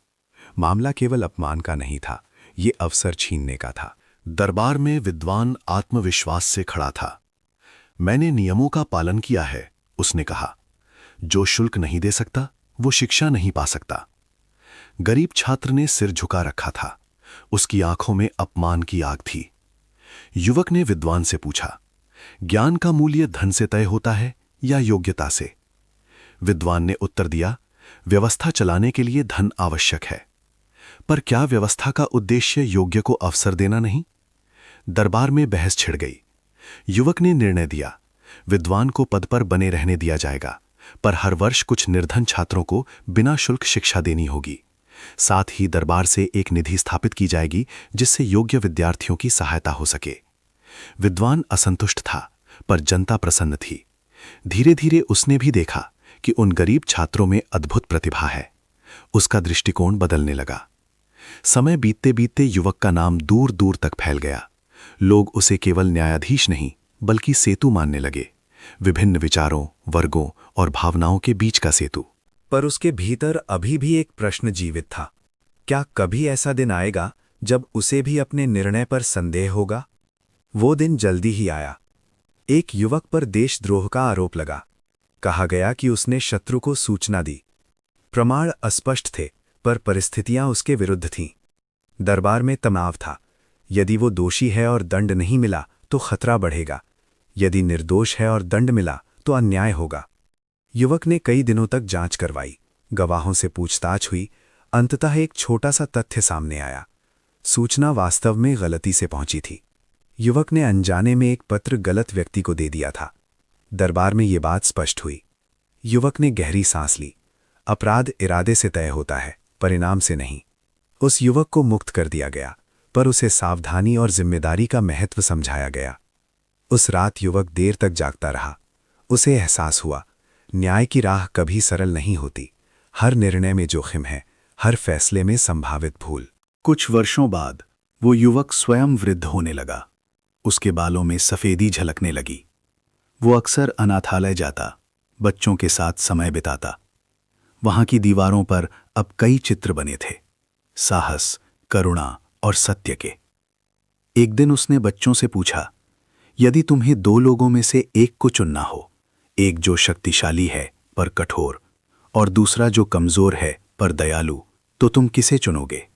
A: मामला केवल अपमान का नहीं था, ये अवसर छीनने का था।
B: दरबार में विद्वान आत्मविश्वास से खड़ा था। मैंने नियमों का पालन किया है, उसने कहा। जो शुल्क नहीं दे सकता वो शिक्षा नहीं पा सकता। गरीब छात्र ने सिर झुका रखा था। उसकी आंखों में अपमान की आग थी। युवक ने विद्वान से पूछा, ज्ञान का मूल्य धन से तय होता है या योग्यता से? विद्वान ने उत्तर दिया, व्यवस्था चलाने के लिए धन आवश्यक है, पर क्या व्यवस्था का उद्देश्य योग्य को अवसर देना नहीं? दरबार में बहस छिड़ गई। युवक ने निर्णय दिया, विद्वान को पद पर बने रहने दिया जाएगा, पर हर वर्ष कुछ निर्धन छात्रों को बिना शुल्क शिक्षा देनी होगी। साथ ही दरबार से एक निधि स्थापित की जाएगी जिससे योग्य विद्यार्थियों की सहायता हो सके। विद्वान असंतुष्ट था, पर जनता प्रसन्न थी। धीरे धीरे उसने भी देखा कि उन गरीब छात्रों में अद्भुत प्रतिभा है। उसका दृष्टिकोण बदलने लगा। समय बीतते बीतते युवक का नाम दूर दूर तक फैल गया। लोग उसे केवल न्यायाधीश नहीं बल्कि सेतु मानने लगे, विभिन्न विचारों, वर्गों और भावनाओं के बीच का सेतु।
C: पर उसके भीतर अभी भी एक प्रश्न जीवित था। क्या कभी ऐसा दिन आएगा जब उसे भी अपने निर्णय पर संदेह होगा? वो दिन जल्दी ही आया। एक युवक पर देशद्रोह का आरोप लगा। कहा गया कि उसने शत्रु को सूचना दी। प्रमाण अस्पष्ट थे, पर परिस्थितियां उसके विरुद्ध थीं। दरबार में तनाव था। यदि वो दोषी है और दंड नहीं मिला तो खतरा बढ़ेगा, यदि निर्दोष है और दंड मिला तो अन्याय होगा। युवक ने कई दिनों तक जांच करवाई, गवाहों से पूछताछ हुई। अंततः एक छोटा सा तथ्य सामने आया। सूचना वास्तव में गलती से पहुंची थी। युवक ने अनजाने में एक पत्र गलत व्यक्ति को दे दिया था। दरबार में ये बात स्पष्ट हुई। युवक ने गहरी सांस ली। अपराध इरादे से तय होता है, परिणाम से नहीं। उस युवक को मुक्त कर दिया गया, पर उसे सावधानी और जिम्मेदारी का महत्व समझाया गया। उस रात युवक देर तक जागता रहा। उसे एहसास हुआ, न्याय की राह कभी सरल नहीं होती। हर निर्णय में जोखिम है, हर फैसले में संभावित भूल।
B: कुछ वर्षों बाद वो युवक स्वयं वृद्ध होने लगा। उसके बालों में सफेदी झलकने लगी। वो अक्सर अनाथालय जाता, बच्चों के साथ समय बिताता। वहां की दीवारों पर अब कई चित्र बने थे, साहस, करुणा और सत्य के। एक दिन उसने बच्चों से पूछा, यदि तुम्हें दो लोगों में से एक को चुनना हो, एक जो शक्तिशाली है पर कठोर और दूसरा जो कमजोर है पर दयालु, तो तुम किसे चुनोगे?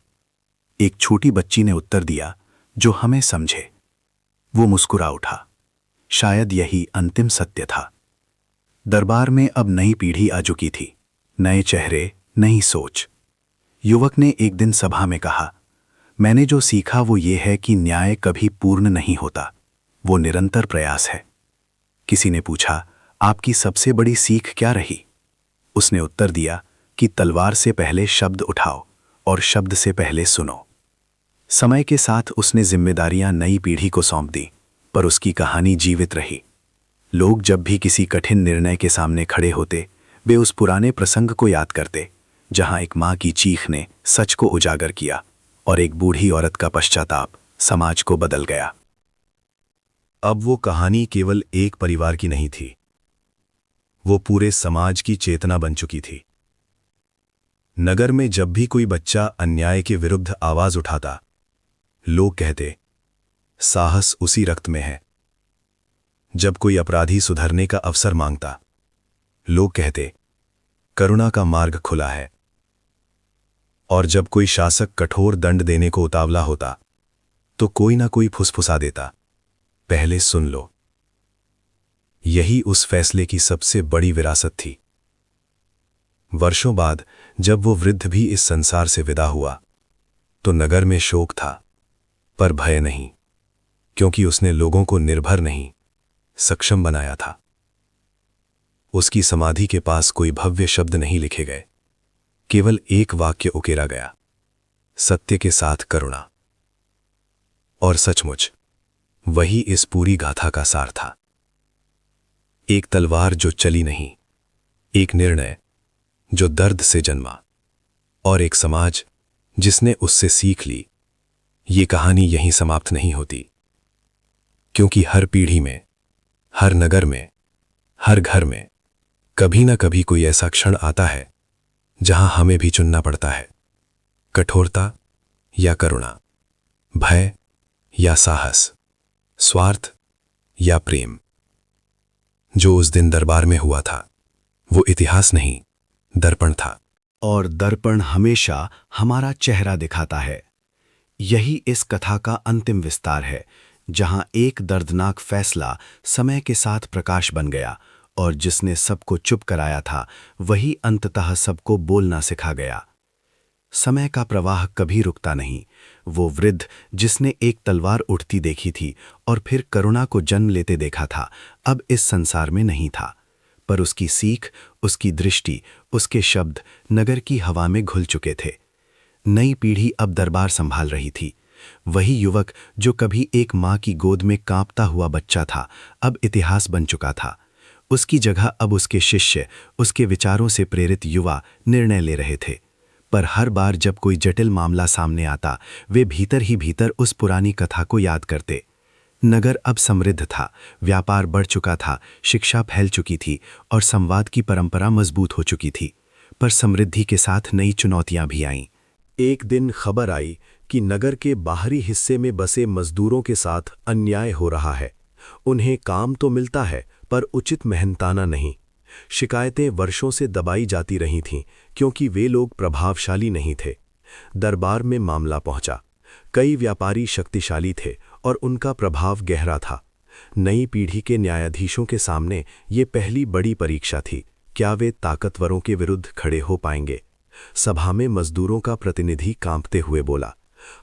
B: एक छोटी बच्ची ने उत्तर दिया, जो हमें समझे। वो मुस्कुरा उठा। शायद यही अंतिम सत्य था। दरबार में अब नई पीढ़ी आ चुकी थी, नए चेहरे, नई सोच। युवक ने एक दिन सभा में कहा, मैंने जो सीखा वो ये है कि न्याय कभी पूर्ण नहीं होता, वो निरंतर प्रयास है। किसी ने पूछा, आपकी सबसे बड़ी सीख क्या रही? उसने उत्तर दिया कि तलवार से पहले शब्द उठाओ और शब्द से पहले सुनो। समय के साथ उसने जिम्मेदारियां नई पीढ़ी को सौंप दी, पर उसकी कहानी जीवित रही। लोग जब भी किसी कठिन निर्णय के सामने खड़े होते, वे उस पुराने प्रसंग को याद करते, जहां एक मां की चीख ने सच को उजागर किया और एक बूढ़ी औरत का पश्चाताप समाज को बदल गया।
A: अब वो कहानी केवल एक परिवार की नहीं थी, वो पूरे समाज की चेतना बन चुकी थी। नगर में जब भी कोई बच्चा अन्याय के विरुद्ध आवाज उठाता, लोग कहते, साहस उसी रक्त में है। जब कोई अपराधी सुधरने का अवसर मांगता, लोग कहते, करुणा का मार्ग खुला है। और जब कोई शासक कठोर दंड देने को उतावला होता, तो कोई ना कोई फुसफुसा देता, पहले सुन लो। यही उस फैसले की सबसे बड़ी विरासत थी। वर्षों बाद जब वो वृद्ध भी इस संसार से विदा हुआ, तो नगर में शोक था, पर भय नहीं, क्योंकि उसने लोगों को निर्भर नहीं, सक्षम बनाया था। उसकी समाधि के पास कोई भव्य शब्द नहीं लिखे गए, केवल एक वाक्य उकेरा गया, सत्य के साथ करुणा।
D: और सचमुच वही इस पूरी गाथा का सार था। एक तलवार जो चली नहीं, एक निर्णय जो दर्द से जन्मा, और एक समाज जिसने उससे सीख ली। ये कहानी यहीं समाप्त नहीं होती, क्योंकि हर पीढ़ी में, हर नगर में, हर घर में कभी ना कभी कोई ऐसा क्षण आता है जहां हमें भी चुनना पड़ता है, कठोरता या करुणा, भय या साहस, स्वार्थ या प्रेम। जो उस दिन दरबार में हुआ था वो इतिहास नहीं, दर्पण था।
B: और दर्पण हमेशा हमारा चेहरा दिखाता है। यही इस कथा का अंतिम विस्तार है, जहां एक दर्दनाक फैसला समय के साथ प्रकाश बन गया, और जिसने सबको चुप कराया था वही अंततः सबको बोलना सिखा गया। समय का प्रवाह कभी रुकता नहीं। वो वृद्ध जिसने एक तलवार उठती देखी थी और फिर करुणा को जन्म लेते देखा था, अब इस संसार में नहीं था, पर उसकी सीख, उसकी दृष्टि, उसके शब्द नगर की हवा में घुल चुके थे। नई पीढ़ी अब दरबार संभाल रही थी। वही युवक जो कभी एक माँ की गोद में कांपता हुआ बच्चा था, अब इतिहास बन चुका था। उसकी जगह अब उसके शिष्य, उसके विचारों से प्रेरित युवा निर्णय ले रहे थे। पर हर बार जब कोई जटिल मामला सामने आता, वे भीतर ही भीतर उस पुरानी कथा को याद करते। नगर अब समृद्ध था, व्यापार बढ़ चुका था, शिक्षा फैल चुकी थी और संवाद की परंपरा मजबूत हो चुकी थी। पर समृद्धि के साथ नई चुनौतियां भी आईं।
C: एक दिन खबर आई कि नगर के बाहरी हिस्से में बसे मजदूरों के साथ अन्याय हो रहा है। उन्हें काम तो मिलता है, पर उचित मेहनताना नहीं। शिकायतें वर्षों से दबाई जाती रही थीं, क्योंकि वे लोग प्रभावशाली नहीं थे। दरबार में मामला पहुंचा। कई व्यापारी शक्तिशाली थे और उनका प्रभाव गहरा था। नई पीढ़ी के न्यायाधीशों के सामने ये पहली बड़ी परीक्षा थी। क्या वे ताकतवरों के विरुद्ध खड़े हो पाएंगे? सभा में मजदूरों का प्रतिनिधि कांपते हुए बोला,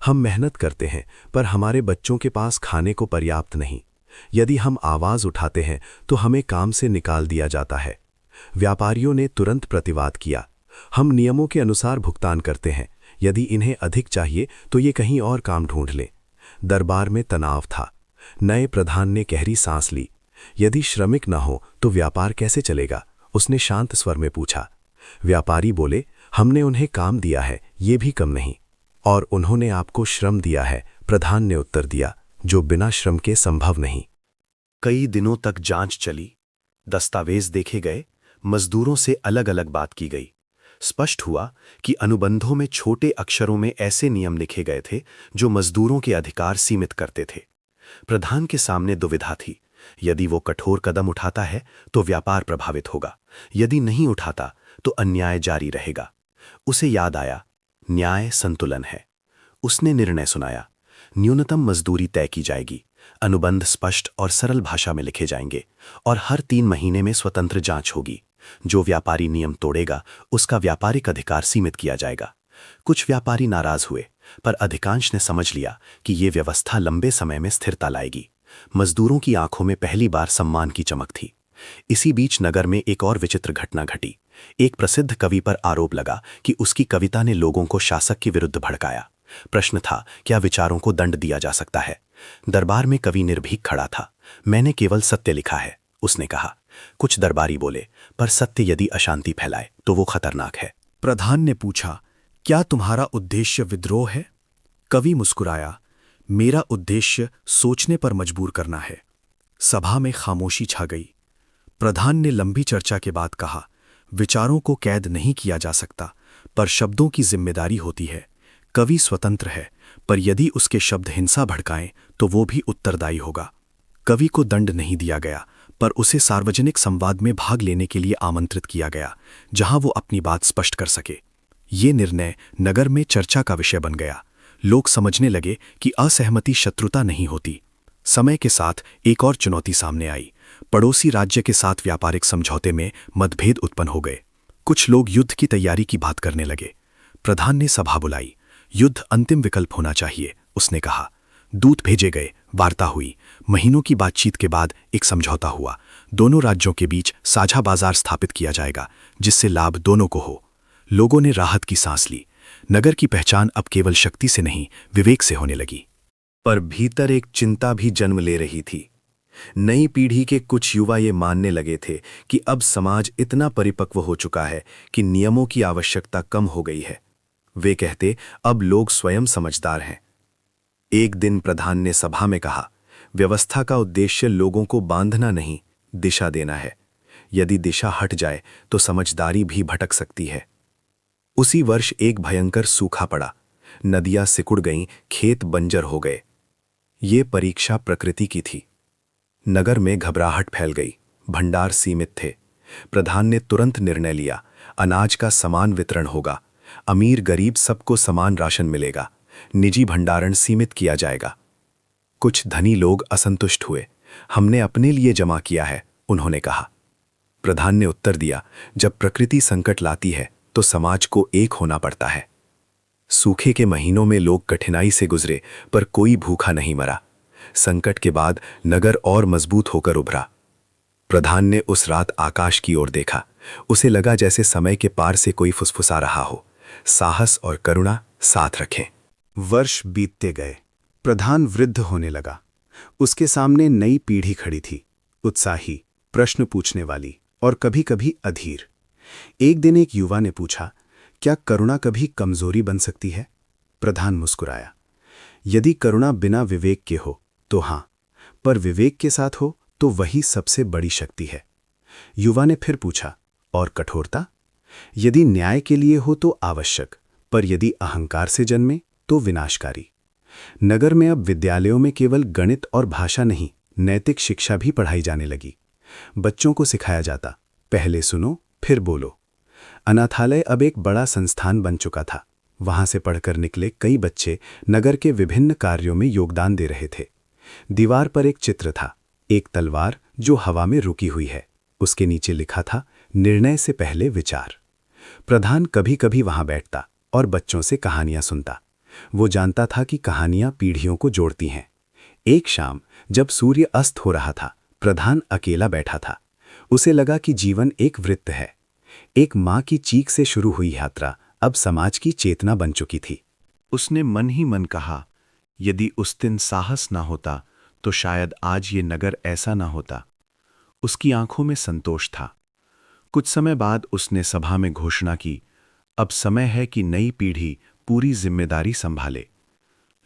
C: हम मेहनत करते हैं, पर हमारे बच्चों के पास खाने को पर्याप्त नहीं। यदि हम आवाज उठाते हैं तो हमें काम से निकाल दिया जाता है। व्यापारियों ने तुरंत प्रतिवाद किया, हम नियमों के अनुसार भुगतान करते हैं। यदि इन्हें अधिक चाहिए तो ये कहीं और काम ढूंढ लें। दरबार में तनाव था। नए प्रधान ने गहरी सांस ली। यदि श्रमिक न हो तो व्यापार कैसे चलेगा? उसने शांत स्वर में पूछा। व्यापारी बोले, हमने उन्हें काम दिया है, ये भी कम नहीं। और उन्होंने आपको श्रम दिया है, प्रधान ने उत्तर दिया, जो बिना श्रम के संभव नहीं।
B: कई दिनों तक जांच चली, दस्तावेज देखे गए, मजदूरों से अलग अलग बात की गई। स्पष्ट हुआ कि अनुबंधों में छोटे अक्षरों में ऐसे नियम लिखे गए थे जो मजदूरों के अधिकार सीमित करते थे। प्रधान के सामने दुविधा थी। यदि वो कठोर कदम उठाता है तो व्यापार प्रभावित होगा, यदि नहीं उठाता तो अन्याय जारी रहेगा। उसे याद आया, न्याय संतुलन है। उसने निर्णय सुनाया, न्यूनतम मजदूरी तय की जाएगी, अनुबंध स्पष्ट और सरल भाषा में लिखे जाएंगे, और हर 3 महीने में स्वतंत्र जांच होगी। जो व्यापारी नियम तोड़ेगा उसका व्यापारिक अधिकार सीमित किया जाएगा। कुछ व्यापारी नाराज हुए, पर अधिकांश ने समझ लिया कि ये व्यवस्था लंबे समय में स्थिरता लाएगी। मजदूरों की आंखों में पहली बार सम्मान की चमक थी। इसी बीच नगर में एक और विचित्र घटना घटी। एक प्रसिद्ध कवि पर आरोप लगा कि उसकी कविता ने लोगों को शासक के विरुद्ध भड़काया। प्रश्न था, क्या विचारों को दंड दिया जा सकता है? दरबार में कवि निर्भीक खड़ा था। मैंने केवल सत्य लिखा है, उसने कहा। कुछ दरबारी बोले, पर सत्य यदि अशांति फैलाए तो वो खतरनाक है।
C: प्रधान ने पूछा, क्या तुम्हारा उद्देश्य विद्रोह है? कवि मुस्कुराया, मेरा उद्देश्य सोचने पर मजबूर करना है। सभा में खामोशी छा गई। प्रधान ने लंबी चर्चा के बाद कहा, विचारों को कैद नहीं किया जा सकता, पर शब्दों की जिम्मेदारी होती है। कवि स्वतंत्र है, पर यदि उसके शब्द हिंसा भड़काएं तो वो भी उत्तरदायी होगा। कवि को दंड नहीं दिया गया, पर उसे सार्वजनिक संवाद में भाग लेने के लिए आमंत्रित किया गया, जहां वो अपनी बात स्पष्ट कर सके। ये निर्णय नगर में चर्चा का विषय बन गया। लोग समझने लगे कि असहमति शत्रुता नहीं होती। समय के साथ एक और चुनौती सामने आई। पड़ोसी राज्य के साथ व्यापारिक समझौते में मतभेद उत्पन्न हो गए। कुछ लोग युद्ध की तैयारी की बात करने लगे। प्रधान ने सभा बुलाई। युद्ध अंतिम विकल्प होना चाहिए, उसने कहा। दूत भेजे गए, वार्ता हुई। महीनों की बातचीत के बाद एक समझौता हुआ। दोनों राज्यों के बीच साझा बाजार स्थापित किया जाएगा, जिससे लाभ दोनों को हो। लोगों ने राहत की सांस ली। नगर की पहचान अब केवल शक्ति से नहीं, विवेक से होने लगी।
A: पर भीतर एक चिंता भी जन्म ले रही थी। नई पीढ़ी के कुछ युवा ये मानने लगे थे कि अब समाज इतना परिपक्व हो चुका है कि नियमों की आवश्यकता कम हो गई है। वे कहते, अब लोग स्वयं समझदार हैं। एक दिन प्रधान ने सभा में कहा, व्यवस्था का उद्देश्य लोगों को बांधना नहीं, दिशा देना है। यदि दिशा हट जाए तो समझदारी भी भटक सकती है। उसी वर्ष एक भयंकर सूखा पड़ा। नदियां सिकुड़ गईं, खेत बंजर हो गए। ये परीक्षा प्रकृति की थी। नगर में घबराहट फैल गई। भंडार सीमित थे। प्रधान ने तुरंत निर्णय लिया, अनाज का समान वितरण होगा। अमीर गरीब सबको समान राशन मिलेगा। निजी भंडारण सीमित किया जाएगा। कुछ धनी लोग असंतुष्ट हुए। हमने अपने लिए जमा किया है, उन्होंने कहा। प्रधान ने उत्तर दिया, जब प्रकृति संकट लाती है तो समाज को एक होना पड़ता है। सूखे के महीनों में लोग कठिनाई से गुजरे, पर कोई भूखा नहीं मरा। संकट के बाद नगर और मजबूत होकर उभरा। प्रधान ने उस रात आकाश की ओर देखा। उसे लगा जैसे समय के पार से कोई फुसफुसा रहा हो, साहस और करुणा साथ रखें।
C: वर्ष बीतते गए। प्रधान वृद्ध होने लगा। उसके सामने नई पीढ़ी खड़ी थी, उत्साही, प्रश्न पूछने वाली और कभी-कभी अधीर। एक दिन एक युवा ने पूछा, क्या करुणा कभी कमजोरी बन सकती है? प्रधान मुस्कुराया। यदि करुणा बिना विवेक के हो तो हां, पर विवेक के साथ हो तो वही सबसे बड़ी शक्ति है। युवा ने फिर पूछा, और कठोरता? यदि न्याय के लिए हो तो आवश्यक, पर यदि अहंकार से जन्मे तो विनाशकारी। नगर में अब विद्यालयों में केवल गणित और भाषा नहीं, नैतिक शिक्षा भी पढ़ाई जाने लगी। बच्चों को सिखाया जाता, पहले सुनो फिर बोलो। अनाथालय अब एक बड़ा संस्थान बन चुका था। वहां से पढ़कर निकले कई बच्चे नगर के विभिन्न कार्यों में योगदान दे रहे थे। दीवार पर एक चित्र था, एक तलवार जो हवा में रुकी हुई है। उसके नीचे लिखा था, निर्णय से पहले विचार। प्रधान कभी कभी वहां बैठता और बच्चों से कहानियां सुनता। वो जानता था कि कहानियां पीढ़ियों को जोड़ती हैं। एक शाम जब सूर्य अस्त हो रहा था, प्रधान अकेला बैठा था। उसे लगा कि जीवन एक वृत्त है। एक माँ की चीख से शुरू हुई यात्रा अब समाज की चेतना बन चुकी थी। उसने मन ही मन कहा, यदि उस दिन साहस ना होता तो शायद आज ये नगर ऐसा ना होता। उसकी आंखों में संतोष था। कुछ समय बाद उसने सभा में घोषणा की, अब समय है कि नई पीढ़ी पूरी जिम्मेदारी संभाले।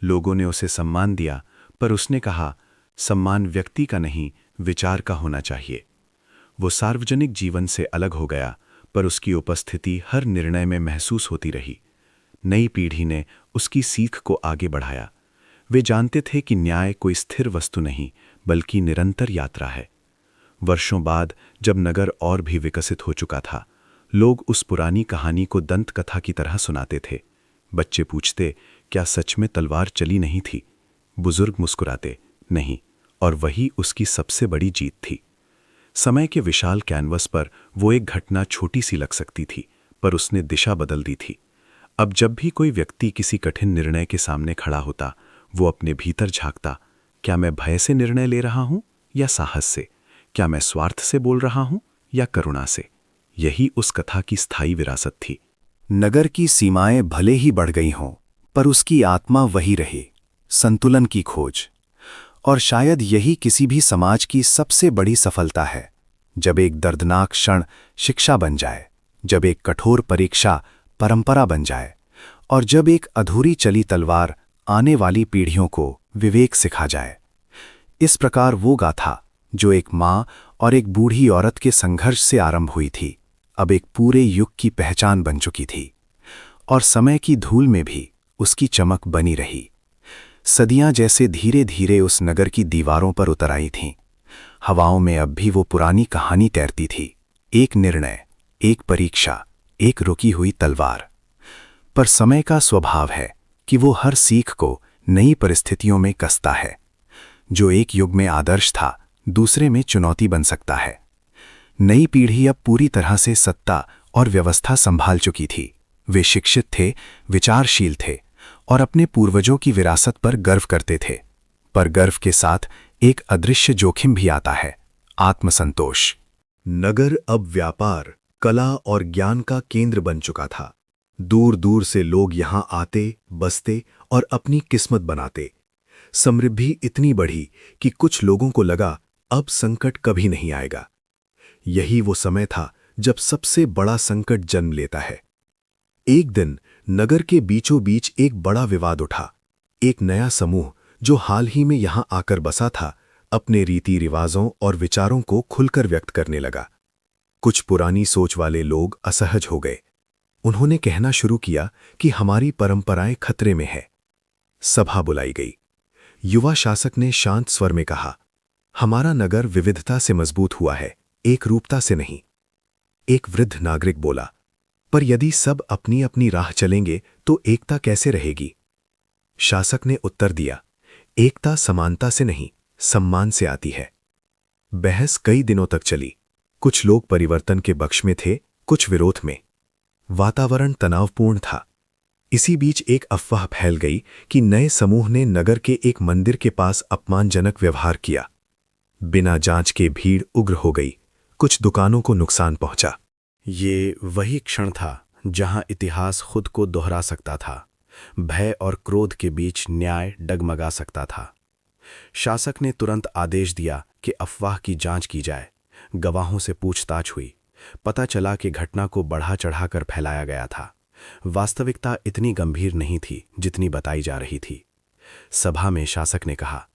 C: लोगों ने उसे सम्मान दिया, पर उसने कहा, सम्मान व्यक्ति का नहीं, विचार का होना चाहिए। वो सार्वजनिक जीवन से अलग हो गया, पर उसकी उपस्थिति हर निर्णय में महसूस होती रही। नई पीढ़ी ने उसकी सीख को आगे बढ़ाया। वे जानते थे कि न्याय कोई स्थिर वस्तु नहीं, बल्कि निरंतर यात्रा है। वर्षों बाद जब नगर और भी विकसित हो चुका था, लोग उस पुरानी कहानी को दंत कथा की तरह सुनाते थे। बच्चे पूछते, क्या सच में तलवार चली नहीं थी? बुजुर्ग मुस्कुराते, नहीं, और वही उसकी सबसे बड़ी जीत थी। समय के विशाल कैनवस पर वो एक घटना छोटी सी लग सकती थी, पर उसने दिशा बदल दी थी। अब जब भी कोई व्यक्ति किसी कठिन निर्णय के सामने खड़ा होता, वो अपने भीतर झांकता, क्या मैं भय से निर्णय ले रहा हूं या साहस से? क्या मैं स्वार्थ से बोल रहा हूं या करुणा से? यही उस कथा की स्थायी विरासत थी।
A: नगर की सीमाएं भले ही बढ़ गई हों, पर उसकी आत्मा वही रही, संतुलन की खोज। और शायद यही किसी भी समाज की सबसे बड़ी सफलता है, जब एक दर्दनाक क्षण शिक्षा बन जाए, जब एक कठोर परीक्षा परंपरा बन जाए, और जब एक अधूरी चली तलवार आने वाली पीढ़ियों को विवेक सिखा जाए। इस प्रकार वो गाथा, जो एक माँ और एक बूढ़ी औरत के संघर्ष से आरंभ हुई थी, अब एक पूरे युग की पहचान बन चुकी थी, और समय की धूल में भी उसकी चमक बनी रही। सदियां जैसे धीरे धीरे उस नगर की दीवारों पर उतर आई थीं। हवाओं में अब भी वो पुरानी कहानी तैरती थी, एक निर्णय, एक परीक्षा, एक रुकी हुई तलवार। पर समय का स्वभाव है कि वो हर सीख को नई परिस्थितियों में कसता है। जो एक युग में आदर्श था, दूसरे में चुनौती बन सकता है। नई पीढ़ी अब पूरी तरह से सत्ता और व्यवस्था संभाल चुकी थी। वे शिक्षित थे, विचारशील थे और अपने पूर्वजों की विरासत पर गर्व करते थे। पर गर्व के साथ एक अदृश्य जोखिम भी आता है, आत्मसंतोष।
B: नगर अब व्यापार, कला और ज्ञान का केंद्र बन चुका था। दूर दूर से लोग यहां आते, बसते और अपनी किस्मत बनाते।
A: समृद्धि इतनी बढ़ी कि कुछ लोगों को लगा अब संकट कभी नहीं आएगा। यही वो समय था जब सबसे बड़ा संकट जन्म लेता है। एक दिन नगर के बीचों बीच एक बड़ा विवाद उठा। एक नया समूह जो हाल ही में यहां आकर बसा था, अपने रीति रिवाजों और विचारों को खुलकर व्यक्त करने लगा। कुछ पुरानी सोच वाले लोग असहज हो गए। उन्होंने कहना शुरू किया कि हमारी परंपराएं खतरे में है। सभा बुलाई गई। युवा शासक ने शांत स्वर में कहा, हमारा नगर विविधता से मजबूत हुआ है, एक रूपता से नहीं। एक वृद्ध नागरिक बोला, पर यदि सब अपनी अपनी राह चलेंगे तो एकता कैसे रहेगी? शासक ने उत्तर दिया, एकता समानता से नहीं, सम्मान से आती है। बहस कई दिनों तक चली। कुछ लोग परिवर्तन के पक्ष में थे, कुछ विरोध में। वातावरण तनावपूर्ण था। इसी बीच एक अफवाह फैल गई कि नए समूह ने नगर के एक मंदिर के पास अपमानजनक व्यवहार किया। बिना जांच के भीड़ उग्र हो गई। कुछ दुकानों को नुकसान पहुंचा।
C: ये वही क्षण था जहां इतिहास खुद को दोहरा सकता था। भय और क्रोध के बीच न्याय डगमगा सकता था। शासक ने तुरंत आदेश दिया कि अफवाह की जांच की जाए। गवाहों से पूछताछ हुई। पता चला कि घटना को बढ़ा चढ़ाकर फैलाया गया था। वास्तविकता इतनी गंभीर नहीं थी जितनी बताई जा रही थी। सभा में शासक ने कहा,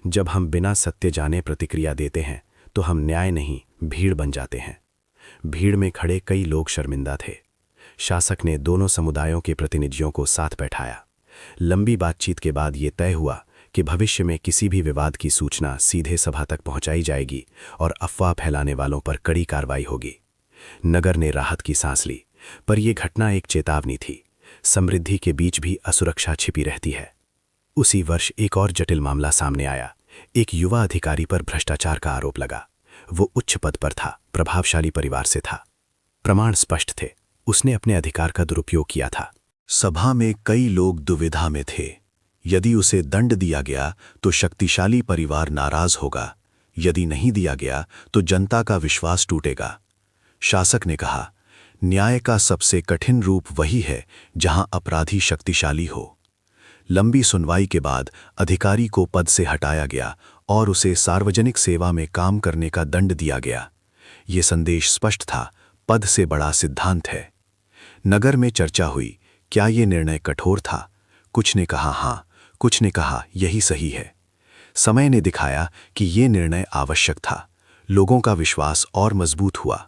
C: जब हम बिना सत्य जाने प्रतिक्रिया देते हैं तो हम न्याय नहीं, भीड़ बन जाते हैं। भीड़ में खड़े कई लोग शर्मिंदा थे। शासक ने दोनों समुदायों के प्रतिनिधियों को साथ बैठाया। लंबी बातचीत के बाद ये तय हुआ कि भविष्य में किसी भी विवाद की सूचना सीधे सभा तक पहुंचाई जाएगी और अफवाह फैलाने वालों पर कड़ी कार्रवाई होगी। नगर ने राहत की सांस ली, पर यह घटना एक चेतावनी थी। समृद्धि के बीच भी असुरक्षा छिपी रहती है। उसी वर्ष एक और जटिल मामला सामने आया। एक युवा अधिकारी पर भ्रष्टाचार का आरोप लगा। वो उच्च पद पर था, प्रभावशाली परिवार से था। प्रमाण स्पष्ट थे, उसने अपने अधिकार का दुरुपयोग किया था।
B: सभा में कई लोग दुविधा में थे। यदि उसे दंड दिया गया तो शक्तिशाली परिवार नाराज होगा, यदि नहीं दिया गया तो जनता का विश्वास टूटेगा। शासक ने कहा, न्याय का सबसे कठिन रूप वही है जहां अपराधी शक्तिशाली हो। लंबी सुनवाई के बाद अधिकारी को पद से हटाया गया और उसे सार्वजनिक सेवा में काम करने का दंड दिया गया। ये संदेश स्पष्ट था, पद से बड़ा सिद्धांत है। नगर में चर्चा हुई, क्या ये निर्णय कठोर था? कुछ ने कहा हाँ, कुछ ने कहा यही सही है। समय ने दिखाया कि ये निर्णय आवश्यक था। लोगों का विश्वास और मजबूत हुआ।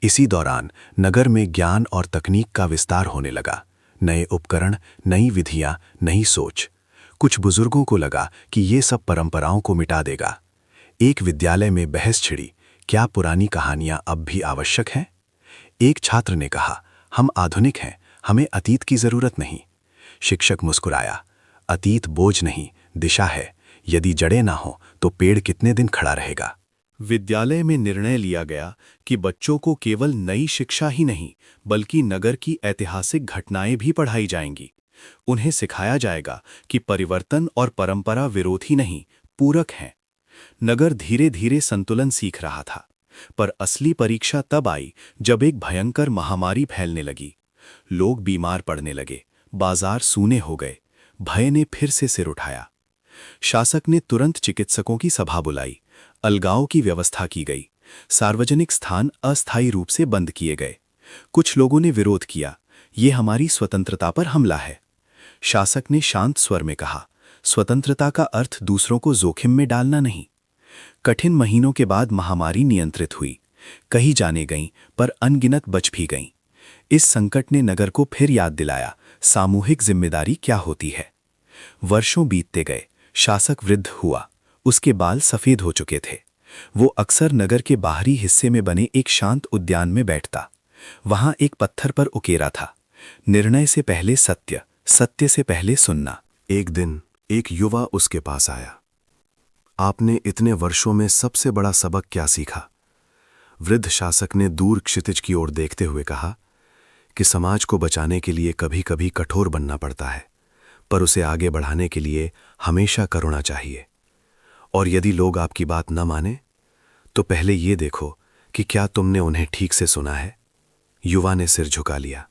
B: इसी दौरान नगर में ज्ञान और तकनीक का विस्तार होने लगा। नए उपकरण, नई विधियां, नई सोच। कुछ बुजुर्गों को लगा कि ये सब परंपराओं को मिटा देगा। एक विद्यालय में बहस छिड़ी, क्या पुरानी कहानियां अब भी आवश्यक हैं? एक छात्र ने कहा, हम आधुनिक हैं, हमें अतीत की जरूरत नहीं। शिक्षक मुस्कुराया, अतीत बोझ नहीं, दिशा है। यदि जड़ें ना हो तो पेड़ कितने दिन खड़ा रहेगा?
A: विद्यालय में निर्णय लिया गया कि बच्चों को केवल नई शिक्षा ही नहीं बल्कि नगर की ऐतिहासिक घटनाएं भी पढ़ाई जाएंगी। उन्हें सिखाया जाएगा कि परिवर्तन और परंपरा विरोधी नहीं, पूरक हैं। नगर धीरे धीरे संतुलन सीख रहा था, पर असली परीक्षा तब आई जब एक भयंकर महामारी फैलने लगी। लोग बीमार पड़ने लगे, बाजार सूने हो गए। भय ने फिर से सिर उठाया। शासक ने तुरंत चिकित्सकों की सभा बुलाई। अलगाव की व्यवस्था की गई। सार्वजनिक स्थान अस्थायी रूप से बंद किए गए। कुछ लोगों ने विरोध किया, ये हमारी स्वतंत्रता पर हमला है। शासक ने शांत स्वर में कहा, स्वतंत्रता का अर्थ दूसरों को जोखिम में डालना नहीं। कठिन महीनों के बाद महामारी नियंत्रित हुई। कहीं जाने गईं, पर अनगिनत बच भी गईं। इस संकट ने नगर को फिर याद दिलाया, सामूहिक जिम्मेदारी क्या होती है। वर्षों बीतते गए। शासक वृद्ध हुआ। उसके बाल सफेद हो चुके थे। वो अक्सर नगर के बाहरी हिस्से में बने एक शांत उद्यान में बैठता। वहां एक पत्थर पर उकेरा था, निर्णय से पहले सत्य, सत्य से पहले सुनना।
B: एक दिन एक युवा उसके पास आया। आपने इतने वर्षों में सबसे बड़ा सबक क्या सीखा? वृद्ध शासक ने दूर क्षितिज की ओर देखते हुए कहा कि समाज को बचाने के लिए कभी कभी कठोर बनना पड़ता है, पर उसे आगे बढ़ाने के लिए हमेशा करुणा चाहिए। और यदि लोग आपकी बात न माने तो पहले ये देखो कि क्या तुमने उन्हें ठीक से सुना है। युवा ने सिर झुका लिया।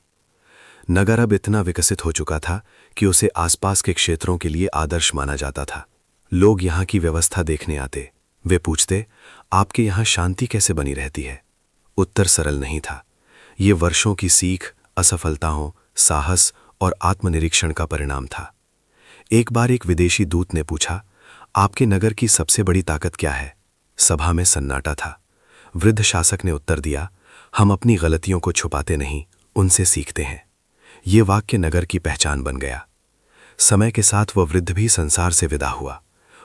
B: नगर अब इतना विकसित हो चुका था कि उसे आसपास के क्षेत्रों के लिए आदर्श माना जाता था।
D: लोग यहाँ की व्यवस्था देखने आते। वे पूछते, आपके यहाँ शांति कैसे बनी रहती है? उत्तर सरल नहीं था। ये वर्षों की सीख, असफलताओं, साहस और आत्मनिरीक्षण का परिणाम था। एक बार एक विदेशी दूत ने पूछा, आपके नगर की सबसे बड़ी ताकत क्या है? सभा में सन्नाटा था। वृद्ध शासक ने उत्तर दिया, हम अपनी गलतियों को छुपाते नहीं, उनसे सीखते हैं। ये वाक्य नगर की पहचान बन गया। समय के साथ वह वृद्ध भी संसार से विदा हुआ।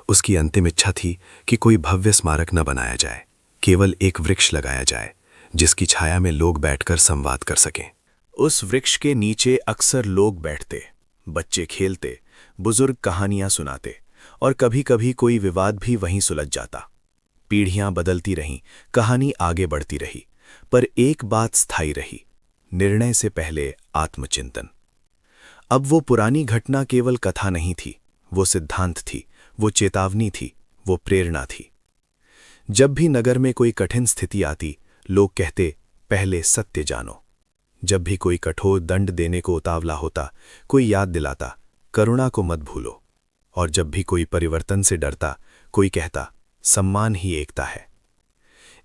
D: उसकी अंतिम इच्छा थी कि कोई भव्य स्मारक न बनाया जाए, केवल एक वृक्ष लगाया जाए जिसकी छाया में लोग बैठकर संवाद कर सकें।
C: उस वृक्ष के नीचे अक्सर लोग बैठते, बच्चे खेलते, बुजुर्ग कहानियां सुनाते और कभी-कभी कोई विवाद भी वहीं सुलझ जाता। पीढ़ियां बदलती रहीं, कहानी आगे बढ़ती रही, पर एक बात स्थायी रही, निर्णय से पहले आत्मचिंतन। अब वो पुरानी घटना केवल कथा नहीं थी, वो सिद्धांत थी, वो चेतावनी थी, वो प्रेरणा थी। जब भी नगर में कोई कठिन स्थिति आती, लोग कहते, पहले सत्य जानो। जब भी कोई कठोर दंड देने को उतावला होता, कोई याद दिलाता, करुणा को मत भूलो। और जब भी कोई परिवर्तन से डरता, कोई कहता, सम्मान ही एकता है।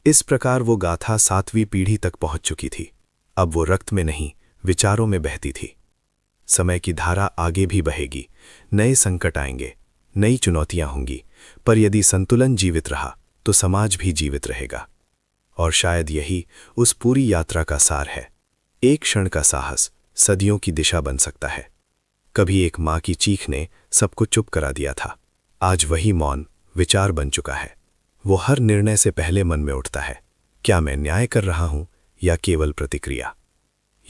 C: इस प्रकार वो गाथा 7वीं पीढ़ी तक पहुंच चुकी थी। अब वो रक्त में नहीं, विचारों में बहती थी। समय की धारा आगे भी बहेगी, नए संकट आएंगे, नई चुनौतियां होंगी, पर यदि संतुलन जीवित रहा तो समाज भी जीवित रहेगा। और शायद यही उस पूरी यात्रा का सार है। एक क्षण का साहस सदियों की दिशा बन सकता है। कभी एक माँ की चीख ने सबको चुप करा दिया था। आज वही मौन विचार बन चुका है। वो हर निर्णय से पहले मन में उठता है, क्या मैं न्याय कर रहा हूं या केवल प्रतिक्रिया?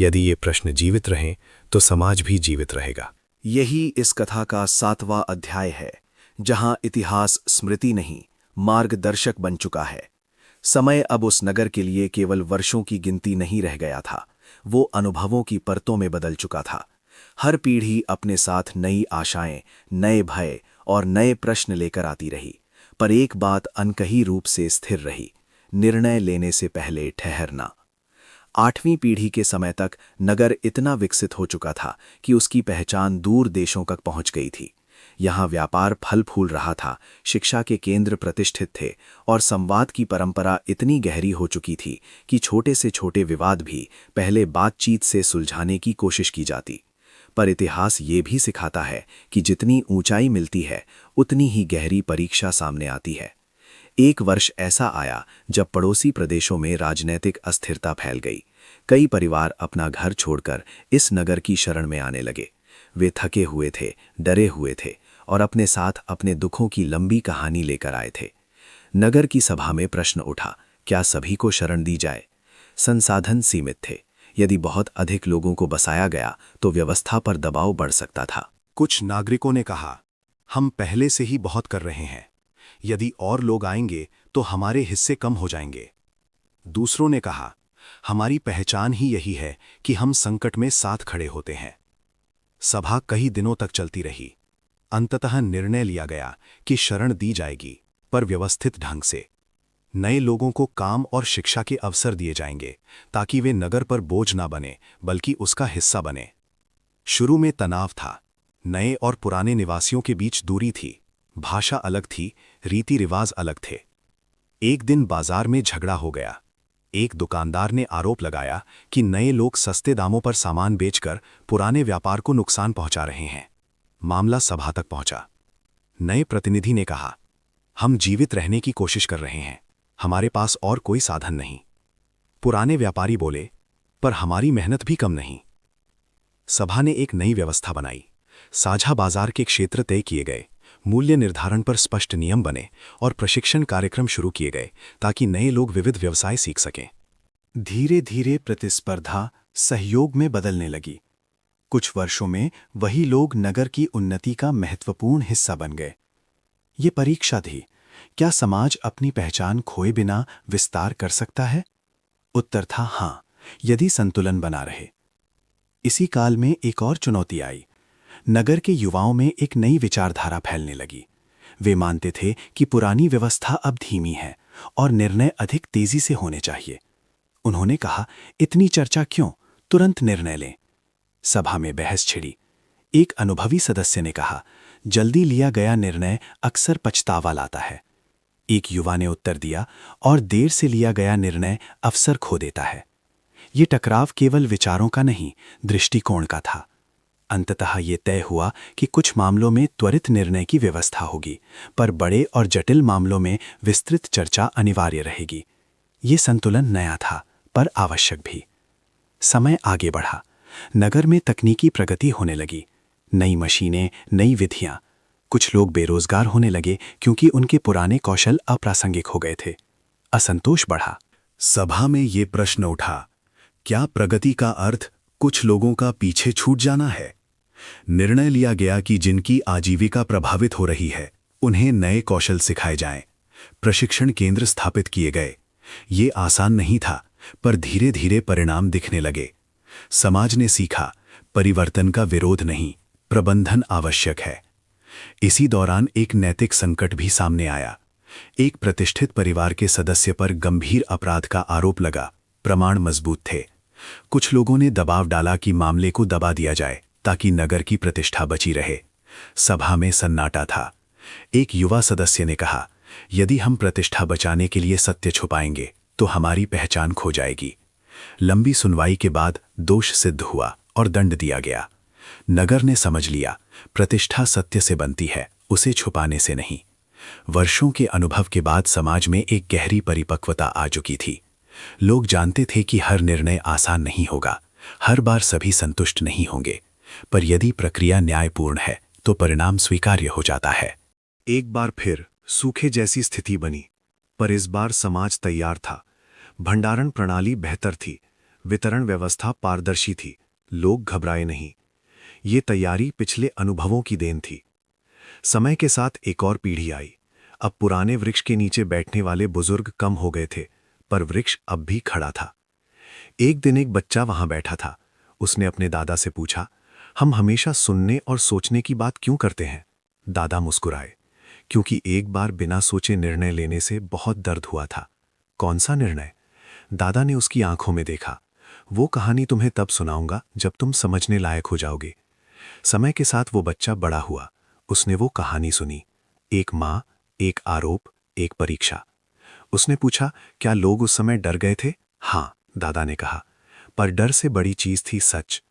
C: यदि ये प्रश्न जीवित रहें तो समाज भी जीवित रहेगा।
B: यही इस कथा का 7वां अध्याय है, जहां इतिहास स्मृति नहीं, मार्गदर्शक बन चुका है। समय अब उस नगर के लिए केवल वर्षों की गिनती नहीं रह गया था, वो अनुभवों की परतों में बदल चुका था। हर पीढ़ी अपने साथ नई आशाएं, नए भय और नए प्रश्न लेकर आती रही, पर एक बात अनकही रूप से स्थिर रही, निर्णय लेने से पहले ठहरना। 8वीं पीढ़ी के समय तक नगर इतना विकसित हो चुका था कि उसकी पहचान दूर देशों तक पहुंच गई थी। यहाँ व्यापार फल फूल रहा था, शिक्षा के केंद्र प्रतिष्ठित थे और संवाद की परंपरा इतनी गहरी हो चुकी थी कि छोटे से छोटे विवाद भी पहले बातचीत से सुलझाने की कोशिश की जाती। पर इतिहास ये भी सिखाता है कि जितनी ऊंचाई मिलती है, उतनी ही गहरी परीक्षा सामने आती है। एक वर्ष ऐसा आया जब पड़ोसी प्रदेशों में राजनीतिक अस्थिरता फैल गई। कई परिवार अपना घर छोड़कर इस नगर की शरण में आने लगे। वे थके हुए थे, डरे हुए थे और अपने साथ अपने दुखों की लंबी कहानी लेकर आए थे। नगर की सभा में प्रश्न उठा, क्या सभी को शरण दी जाए? संसाधन सीमित थे। यदि बहुत अधिक लोगों को बसाया गया तो व्यवस्था पर दबाव बढ़ सकता था।
A: कुछ नागरिकों ने कहा, हम पहले से ही बहुत कर रहे हैं, यदि और लोग आएंगे तो हमारे हिस्से कम हो जाएंगे। दूसरों ने कहा, हमारी पहचान ही यही है कि हम संकट में साथ खड़े होते हैं। सभा कई दिनों तक चलती रही। अंततः निर्णय लिया गया कि शरण दी जाएगी, पर व्यवस्थित ढंग से। नए लोगों को काम और शिक्षा के अवसर दिए जाएंगे ताकि वे नगर पर बोझ ना बने बल्कि उसका हिस्सा बने। शुरू में तनाव था। नए और पुराने निवासियों के बीच दूरी थी, भाषा अलग थी, रीति रिवाज अलग थे। एक दिन बाजार में झगड़ा हो गया। एक दुकानदार ने आरोप लगाया कि नए लोग सस्ते दामों पर सामान बेचकर पुराने व्यापार को नुकसान पहुंचा रहे हैं। मामला सभा तक पहुंचा। नए प्रतिनिधि ने कहा, हम जीवित रहने की कोशिश कर रहे हैं, हमारे पास और कोई साधन नहीं। पुराने व्यापारी बोले, पर हमारी मेहनत भी कम नहीं। सभा ने एक नई व्यवस्था बनाई। साझा बाजार के क्षेत्र तय किए गए, मूल्य निर्धारण पर स्पष्ट नियम बने और प्रशिक्षण कार्यक्रम शुरू किए गए ताकि नए लोग विविध व्यवसाय सीख सकें।
B: धीरे धीरे प्रतिस्पर्धा सहयोग में बदलने लगी। कुछ वर्षों में वही लोग नगर की उन्नति का महत्वपूर्ण हिस्सा बन गए। ये परीक्षा थी, क्या समाज अपनी पहचान खोए बिना विस्तार कर सकता है? उत्तर था हां, यदि संतुलन बना रहे। इसी काल में एक और चुनौती आई। नगर के युवाओं में एक नई विचारधारा फैलने लगी। वे मानते थे कि पुरानी व्यवस्था अब धीमी है और निर्णय अधिक तेजी से होने चाहिए। उन्होंने कहा, इतनी चर्चा क्यों, तुरंत निर्णय लें। सभा में बहस छिड़ी। एक अनुभवी सदस्य ने कहा, जल्दी लिया गया निर्णय अक्सर पछतावा लाता है। एक युवा ने उत्तर दिया, और देर से लिया गया निर्णय अवसर खो देता है। ये टकराव केवल विचारों का नहीं, दृष्टिकोण का था। अंततः ये तय हुआ कि कुछ मामलों में त्वरित निर्णय की व्यवस्था होगी, पर बड़े और जटिल मामलों में विस्तृत चर्चा अनिवार्य रहेगी। ये संतुलन नया था, पर आवश्यक भी। समय आगे बढ़ा। नगर में तकनीकी प्रगति होने लगी। नई मशीनें, नई विधियां। कुछ लोग बेरोजगार होने लगे क्योंकि उनके पुराने कौशल अप्रासंगिक हो गए थे। असंतोष बढ़ा।
A: सभा में ये प्रश्न उठा, क्या प्रगति का अर्थ कुछ लोगों का पीछे छूट जाना है? निर्णय लिया गया कि जिनकी आजीविका प्रभावित हो रही है, उन्हें नए कौशल सिखाए जाएं। प्रशिक्षण केंद्र स्थापित किए गए। ये आसान नहीं था, पर धीरे धीरे परिणाम दिखने लगे। समाज ने सीखा, परिवर्तन का विरोध नहीं, प्रबंधन आवश्यक है। इसी दौरान एक नैतिक संकट भी सामने आया। एक प्रतिष्ठित परिवार के सदस्य पर गंभीर अपराध का आरोप लगा। प्रमाण मजबूत थे। कुछ लोगों ने दबाव डाला कि मामले को दबा दिया जाए ताकि नगर की प्रतिष्ठा बची रहे। सभा में सन्नाटा था। एक युवा सदस्य ने कहा, यदि हम प्रतिष्ठा बचाने के लिए सत्य छुपाएंगे तो हमारी पहचान खो जाएगी। लंबी सुनवाई के बाद दोष सिद्ध हुआ और दंड दिया गया। नगर ने समझ लिया, प्रतिष्ठा सत्य से बनती है, उसे छुपाने से नहीं। वर्षों के अनुभव के बाद समाज में एक गहरी परिपक्वता आ चुकी थी। लोग जानते थे कि हर निर्णय आसान नहीं होगा, हर बार सभी संतुष्ट नहीं होंगे, पर यदि प्रक्रिया न्यायपूर्ण है तो परिणाम स्वीकार्य हो जाता है।
D: एक बार फिर सूखे जैसी स्थिति बनी, पर इस बार समाज तैयार था। भंडारण प्रणाली बेहतर थी, वितरण व्यवस्था पारदर्शी थी, लोग घबराए नहीं। ये तैयारी पिछले अनुभवों की देन थी। समय के साथ एक और पीढ़ी आई। अब पुराने वृक्ष के नीचे बैठने वाले बुजुर्ग कम हो गए थे, पर वृक्ष अब भी खड़ा था। एक दिन एक बच्चा वहां बैठा था। उसने अपने दादा से पूछा, हम हमेशा सुनने और सोचने की बात क्यों करते हैं? दादा मुस्कुराए, क्योंकि एक बार बिना सोचे निर्णय लेने से बहुत दर्द हुआ था। कौन सा निर्णय? दादा ने उसकी आंखों में देखा। वो कहानी तुम्हें तब सुनाऊंगा जब तुम समझने लायक हो जाओगे। समय के साथ वो बच्चा बड़ा हुआ। उसने वो कहानी सुनी, एक माँ, एक आरोप, एक परीक्षा। उसने पूछा, क्या लोग उस समय डर गए थे? हाँ, दादा ने कहा, पर डर से बड़ी चीज थी सच।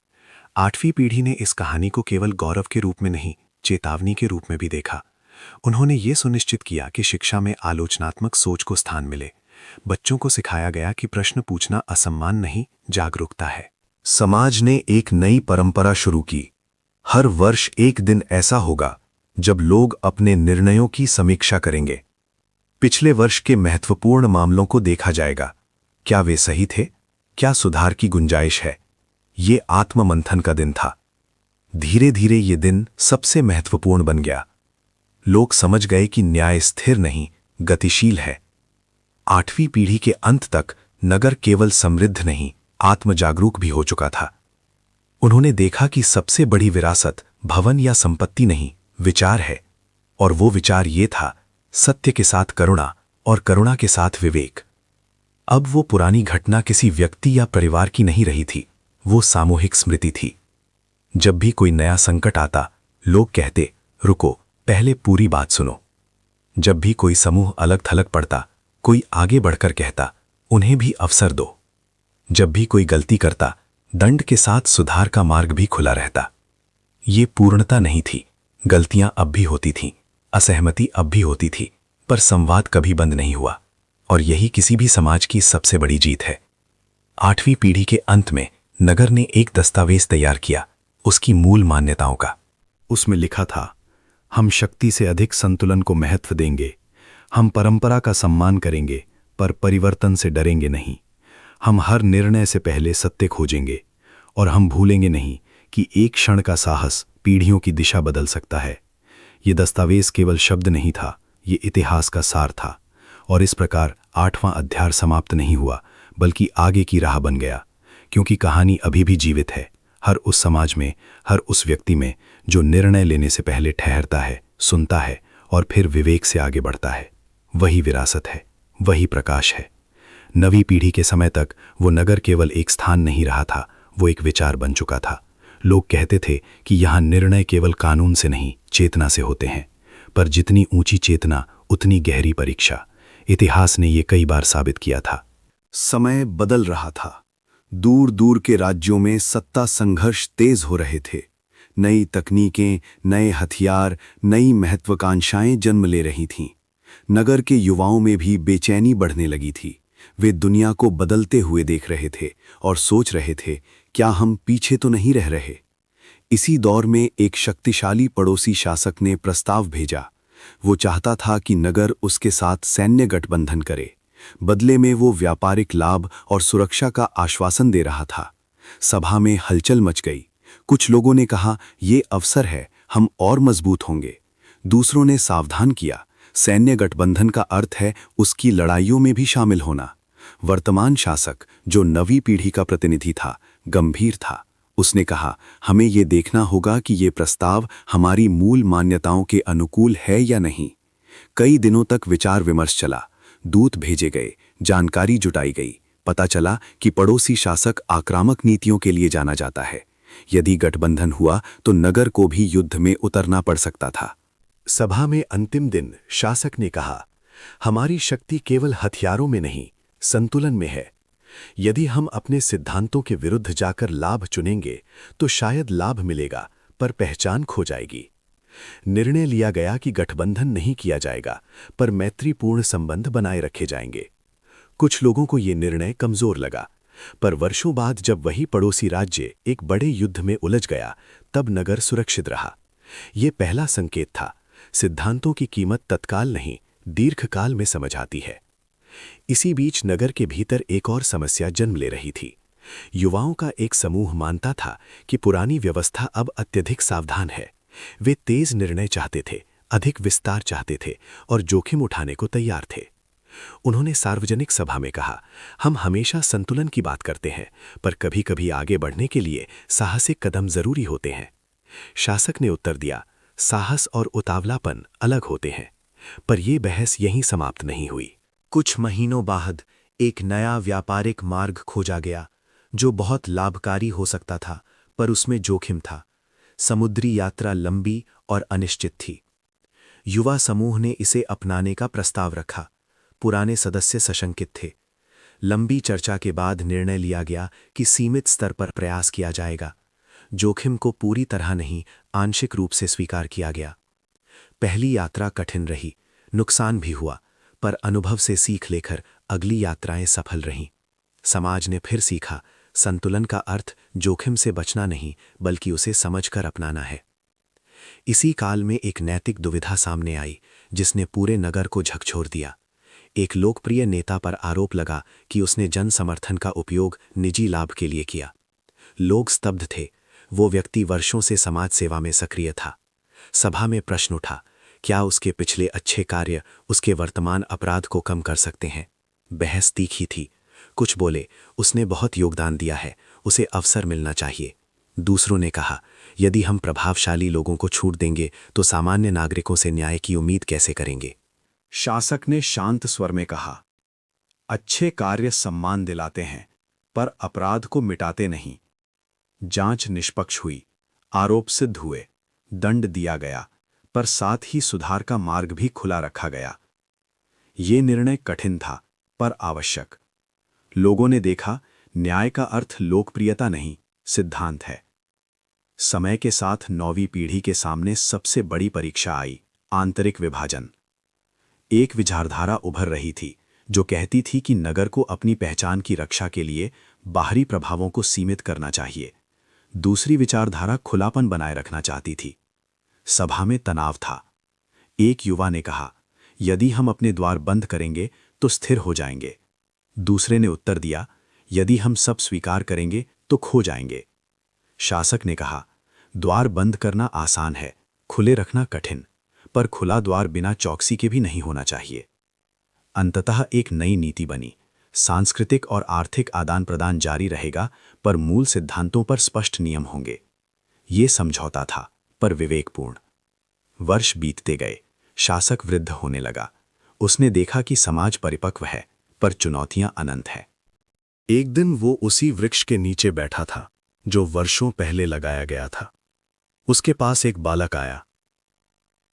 D: 8वीं पीढ़ी ने इस कहानी को केवल गौरव के रूप में नहीं, चेतावनी के रूप में भी देखा। उन्होंने ये सुनिश्चित किया कि शिक्षा में आलोचनात्मक सोच को स्थान मिले। बच्चों को सिखाया गया कि प्रश्न पूछना असम्मान नहीं, जागरूकता है।
A: समाज ने एक नई परंपरा शुरू की। हर वर्ष एक दिन ऐसा होगा जब लोग अपने निर्णयों की समीक्षा करेंगे। पिछले वर्ष के महत्वपूर्ण मामलों को देखा जाएगा। क्या वे सही थे? क्या सुधार की गुंजाइश है? ये आत्ममंथन का दिन था। धीरे धीरे ये दिन सबसे महत्वपूर्ण बन गया। लोग समझ गए कि न्याय स्थिर नहीं, गतिशील है। 8वीं पीढ़ी के अंत तक नगर केवल समृद्ध नहीं, आत्मजागरूक भी हो चुका था। उन्होंने देखा कि सबसे बड़ी विरासत भवन या संपत्ति नहीं, विचार है। और वो विचार ये था, सत्य के साथ करुणा और करुणा के साथ विवेक। अब वो पुरानी घटना किसी व्यक्ति या परिवार की नहीं रही थी, वो सामूहिक स्मृति थी। जब भी कोई नया संकट आता, लोग कहते, रुको, पहले पूरी बात सुनो। जब भी कोई समूह अलग थलग पड़ता, कोई आगे बढ़कर कहता, उन्हें भी अवसर दो। जब भी कोई गलती करता, दंड के साथ सुधार का मार्ग भी खुला रहता। ये पूर्णता नहीं थी, गलतियां अब भी होती थीं, असहमति अब भी होती थी, पर संवाद कभी बंद नहीं हुआ। और यही किसी भी समाज की सबसे बड़ी जीत है। 8वीं पीढ़ी के अंत में नगर ने एक दस्तावेज तैयार किया, उसकी मूल मान्यताओं का।
C: उसमें लिखा था, हम शक्ति से अधिक संतुलन को महत्व देंगे। हम परंपरा का सम्मान करेंगे, पर परिवर्तन से डरेंगे नहीं। हम हर निर्णय से पहले सत्य खोजेंगे, और हम भूलेंगे नहीं कि एक क्षण का साहस पीढ़ियों की दिशा बदल सकता है। ये दस्तावेज केवल शब्द नहीं था, ये इतिहास का सार था। और इस प्रकार 8वां अध्याय समाप्त नहीं हुआ, बल्कि आगे की राह बन गया। क्योंकि कहानी अभी भी जीवित है, हर उस समाज में, हर उस व्यक्ति में जो निर्णय लेने से पहले ठहरता है, सुनता है और फिर विवेक से आगे बढ़ता है। वही विरासत है, वही प्रकाश है। नवी पीढ़ी के समय तक वो नगर केवल एक स्थान नहीं रहा था, वो एक विचार बन चुका था। लोग कहते थे कि यहाँ निर्णय केवल कानून से नहीं, चेतना से होते हैं। पर जितनी ऊंची चेतना, उतनी गहरी परीक्षा। इतिहास ने ये कई बार साबित किया था।
A: समय बदल रहा था। दूर दूर के राज्यों में सत्ता संघर्ष तेज हो रहे थे। नई तकनीकें, नए हथियार, नई महत्वाकांक्षाएं जन्म ले रही थीं। नगर के युवाओं में भी बेचैनी बढ़ने लगी थी। वे दुनिया को बदलते हुए देख रहे थे और सोच रहे थे, क्या हम पीछे तो नहीं रह रहे। इसी दौर में एक शक्तिशाली पड़ोसी शासक ने प्रस्ताव भेजा। वो चाहता था कि नगर उसके साथ सैन्य गठबंधन करे। बदले में वो व्यापारिक लाभ और सुरक्षा का आश्वासन दे रहा था। सभा में हलचल मच गई। कुछ लोगों ने कहा, ये अवसर है, हम और मजबूत होंगे। दूसरों ने सावधान किया, सैन्य गठबंधन का अर्थ है उसकी लड़ाइयों में भी शामिल होना। वर्तमान शासक, जो नवी पीढ़ी का प्रतिनिधि था, गंभीर था। उसने कहा, हमें ये देखना होगा कि ये प्रस्ताव हमारी मूल मान्यताओं के अनुकूल है या नहीं। कई दिनों तक विचार विमर्श चला। दूत भेजे गए, जानकारी जुटाई गई। पता चला कि पड़ोसी शासक आक्रामक नीतियों के लिए जाना जाता है। यदि गठबंधन हुआ तो नगर को भी युद्ध में उतरना पड़ सकता था।
C: सभा में अंतिम दिन शासक ने कहा, हमारी शक्ति केवल हथियारों में नहीं, संतुलन में है। यदि हम अपने सिद्धांतों के विरुद्ध जाकर लाभ चुनेंगे तो शायद लाभ मिलेगा, पर पहचान खो जाएगी। निर्णय लिया गया कि गठबंधन नहीं किया जाएगा, पर मैत्रीपूर्ण संबंध बनाए रखे जाएंगे। कुछ लोगों को ये निर्णय कमजोर लगा, पर वर्षों बाद जब वही पड़ोसी राज्य एक बड़े युद्ध में उलझ गया, तब नगर सुरक्षित रहा। ये पहला संकेत था, सिद्धांतों की कीमत तत्काल नहीं, दीर्घकाल में समझ आती है। इसी बीच नगर के भीतर एक और समस्या जन्म ले रही थी। युवाओं का एक समूह मानता था कि पुरानी व्यवस्था अब अत्यधिक सावधान है। वे तेज निर्णय चाहते थे, अधिक विस्तार चाहते थे और जोखिम उठाने को तैयार थे। उन्होंने सार्वजनिक सभा में कहा, हम हमेशा संतुलन की बात करते हैं, पर कभी-कभी आगे बढ़ने के लिए साहसिक कदम जरूरी होते हैं। शासक ने उत्तर दिया, साहस और उतावलापन अलग होते हैं। पर यह बहस यहीं समाप्त नहीं हुई। कुछ महीनों बाद एक नया व्यापारिक मार्ग खोजा गया, जो बहुत लाभकारी हो सकता था, पर उसमें जोखिम था। समुद्री यात्रा लंबी और अनिश्चित थी। युवा समूह ने इसे अपनाने का प्रस्ताव रखा। पुराने सदस्य सशंकित थे। लंबी चर्चा के बाद निर्णय लिया गया कि सीमित स्तर पर प्रयास किया जाएगा। जोखिम को पूरी तरह नहीं, आंशिक रूप से स्वीकार किया गया। पहली यात्रा कठिन रही, नुकसान भी हुआ, पर अनुभव से सीख लेकर अगली यात्राएं सफल रहीं। समाज ने फिर सीखा, संतुलन का अर्थ जोखिम से बचना नहीं, बल्कि उसे समझकर अपनाना है। इसी काल में एक नैतिक दुविधा सामने आई, जिसने पूरे नगर को झकझोर दिया। एक लोकप्रिय नेता पर आरोप लगा कि उसने जन समर्थन का उपयोग निजी लाभ के लिए किया। लोग स्तब्ध थे। वो व्यक्ति वर्षों से समाज सेवा में सक्रिय था। सभा में प्रश्न उठा, क्या उसके पिछले अच्छे कार्य उसके वर्तमान अपराध को कम कर सकते हैं? बहस तीखी थी। कुछ बोले, उसने बहुत योगदान दिया है, उसे अवसर मिलना चाहिए। दूसरों ने कहा, यदि हम प्रभावशाली लोगों को छूट देंगे तो सामान्य नागरिकों से न्याय की उम्मीद कैसे करेंगे?
A: शासक ने शांत स्वर में कहा, अच्छे कार्य सम्मान दिलाते हैं, पर अपराध को मिटाते नहीं। जांच निष्पक्ष हुई, आरोप सिद्ध हुए, दंड दिया गया, पर साथ ही सुधार का मार्ग भी खुला रखा गया। ये निर्णय कठिन था, पर आवश्यक। लोगों ने देखा, न्याय का अर्थ लोकप्रियता नहीं, सिद्धांत है। समय के साथ नौवीं पीढ़ी के सामने सबसे बड़ी परीक्षा आई, आंतरिक विभाजन। एक विचारधारा उभर रही थी, जो कहती थी कि नगर को अपनी पहचान की रक्षा के लिए बाहरी प्रभावों को सीमित करना चाहिए। दूसरी विचारधारा खुलापन बनाए रखना चाहती थी। सभा में तनाव था। एक युवा ने कहा, यदि हम अपने द्वार बंद करेंगे तो स्थिर हो जाएंगे। दूसरे ने उत्तर दिया, यदि हम सब स्वीकार करेंगे तो खो जाएंगे। शासक ने कहा, द्वार बंद करना आसान है, खुले रखना कठिन, पर खुला द्वार बिना चौकसी के भी नहीं होना चाहिए। अंततः एक नई नीति बनी। सांस्कृतिक और आर्थिक आदान प्रदान जारी रहेगा, पर मूल सिद्धांतों पर स्पष्ट नियम होंगे। ये समझौता था, पर विवेकपूर्ण। वर्ष बीतते गए, शासक वृद्ध होने लगा। उसने देखा कि समाज परिपक्व है, पर चुनौतियां अनंत है।
C: एक दिन वो उसी वृक्ष के नीचे बैठा था, जो वर्षों पहले लगाया गया था। उसके पास एक बालक आया।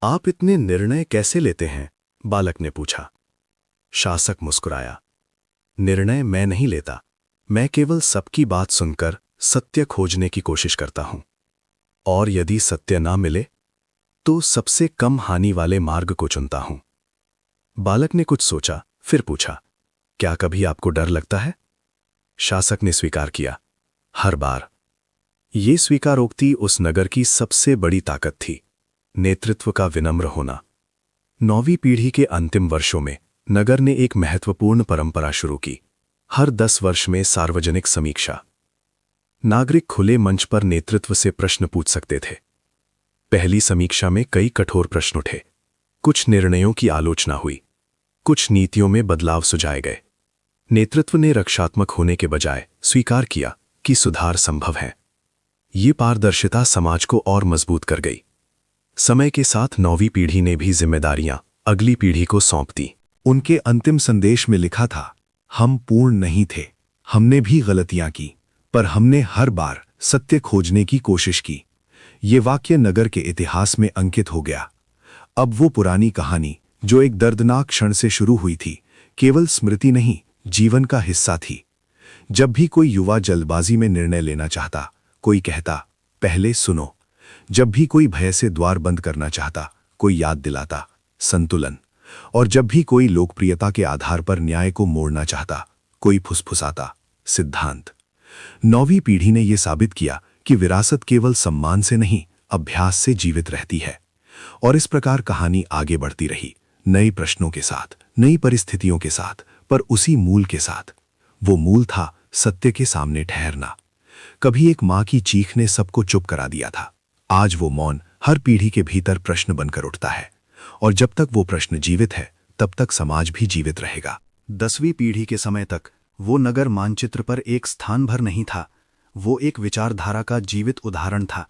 C: आप इतने निर्णय कैसे लेते हैं? बालक ने पूछा। शासक मुस्कुराया। निर्णय मैं नहीं लेता, मैं केवल सबकी बात सुनकर सत्य खोजने की कोशिश करता हूं। और यदि सत्य ना मिले तो सबसे कम हानि वाले मार्ग को चुनता हूं। बालक ने कुछ सोचा, फिर पूछा, क्या कभी आपको डर लगता है? शासक ने स्वीकार किया, हर बार। ये स्वीकारोक्ति उस नगर की सबसे बड़ी ताकत थी, नेतृत्व का विनम्र होना। 9वीं पीढ़ी के अंतिम वर्षों में नगर ने एक महत्वपूर्ण परंपरा शुरू की। हर 10 वर्ष में सार्वजनिक समीक्षा। नागरिक खुले मंच पर नेतृत्व से प्रश्न पूछ सकते थे। पहली समीक्षा में कई कठोर प्रश्न उठे। कुछ निर्णयों की आलोचना हुई, कुछ नीतियों में बदलाव सुझाए गए। नेतृत्व ने रक्षात्मक होने के बजाय स्वीकार किया कि सुधार संभव है। ये पारदर्शिता समाज को और मजबूत कर गई। समय के साथ 9वीं पीढ़ी ने भी जिम्मेदारियां अगली पीढ़ी को सौंप दी।
A: उनके अंतिम संदेश में लिखा था, हम पूर्ण नहीं थे, हमने भी गलतियां की, पर हमने हर बार सत्य खोजने की कोशिश की। ये वाक्य नगर के इतिहास में अंकित हो गया। अब वो पुरानी कहानी जो एक दर्दनाक क्षण से शुरू हुई थी, केवल स्मृति नहीं, जीवन का हिस्सा थी। जब भी कोई युवा जल्दबाजी में निर्णय लेना चाहता, कोई कहता, पहले सुनो। जब भी कोई भय से द्वार बंद करना चाहता, कोई याद दिलाता, संतुलन। और जब भी कोई लोकप्रियता के आधार पर न्याय को मोड़ना चाहता, कोई फुसफुसाता, सिद्धांत। 9वीं पीढ़ी ने यह साबित किया कि विरासत केवल सम्मान से नहीं, अभ्यास से जीवित रहती है। और इस प्रकार कहानी आगे बढ़ती रही, नए प्रश्नों के साथ, नई परिस्थितियों के साथ, पर उसी मूल के साथ। वो मूल था सत्य के सामने ठहरना। कभी एक मां की चीख ने सबको चुप करा दिया था। आज वो मौन हर पीढ़ी के भीतर प्रश्न बनकर उठता है। और जब तक वो प्रश्न जीवित है, तब तक समाज भी जीवित रहेगा। 10वीं पीढ़ी के समय तक वो नगर मानचित्र पर एक स्थान भर नहीं था, वो एक विचारधारा का जीवित उदाहरण था।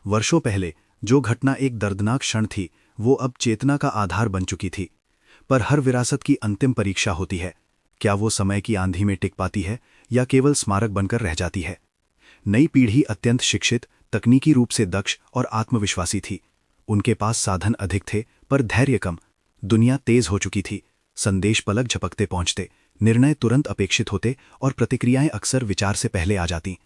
A: वर्षों पहले जो घटना एक दर्दनाक क्षण थी, वो अब चेतना का आधार बन चुकी थी। पर हर विरासत की अंतिम परीक्षा होती है। क्या वो समय की आंधी में टिक पाती है या केवल स्मारक बनकर रह जाती है? नई पीढ़ी अत्यंत शिक्षित, तकनीकी रूप से दक्ष और आत्मविश्वासी थी। उनके पास साधन अधिक थे, पर धैर्य कम। दुनिया तेज हो चुकी थी, संदेश पलक झपकते पहुंचते, निर्णय तुरंत अपेक्षित होते और प्रतिक्रियाएं अक्सर विचार से पहले आ जाती।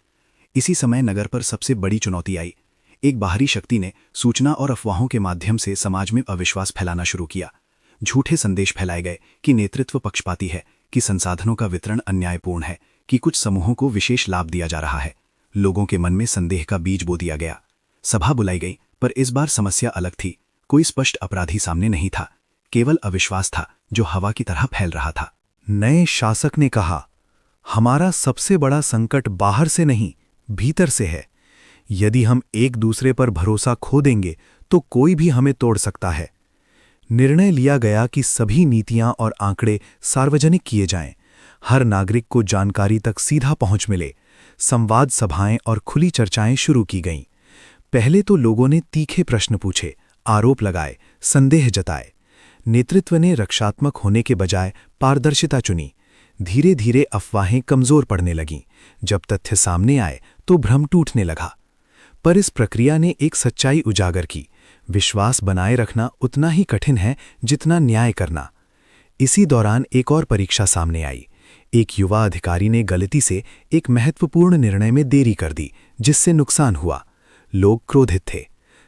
A: इसी समय नगर पर सबसे बड़ी चुनौती आई। एक बाहरी शक्ति ने सूचना और अफवाहों के माध्यम से समाज में अविश्वास फैलाना शुरू किया। झूठे संदेश फैलाए गए कि नेतृत्व पक्षपाती है, कि संसाधनों का वितरण अन्यायपूर्ण है, कि कुछ समूहों को विशेष लाभ दिया जा रहा है। लोगों के मन में संदेह का बीज बो दिया गया। सभा बुलाई गई, पर इस बार समस्या अलग थी। कोई स्पष्ट अपराधी सामने नहीं था, केवल अविश्वास था जो हवा की तरह फैल रहा था।
C: नए शासक ने कहा, हमारा सबसे बड़ा संकट बाहर से नहीं, भीतर से है। यदि हम एक दूसरे पर भरोसा खो देंगे तो कोई भी हमें तोड़ सकता है। निर्णय लिया गया कि सभी नीतियां और आंकड़े सार्वजनिक किए जाएं, हर नागरिक को जानकारी तक सीधा पहुंच मिले। संवाद सभाएं और खुली चर्चाएं शुरू की गईं। पहले तो लोगों ने तीखे प्रश्न पूछे, आरोप लगाए, संदेह जताए। नेतृत्व ने रक्षात्मक होने के बजाय पारदर्शिता चुनी। धीरे धीरे अफवाहें कमजोर पड़ने लगीं। जब तथ्य सामने आए तो भ्रम टूटने लगा। पर इस प्रक्रिया ने एक सच्चाई उजागर की, विश्वास बनाए रखना उतना ही कठिन है जितना न्याय करना। इसी दौरान एक और परीक्षा सामने आई। एक युवा अधिकारी ने गलती से एक महत्वपूर्ण निर्णय में देरी कर दी, जिससे नुकसान हुआ। लोग क्रोधित थे।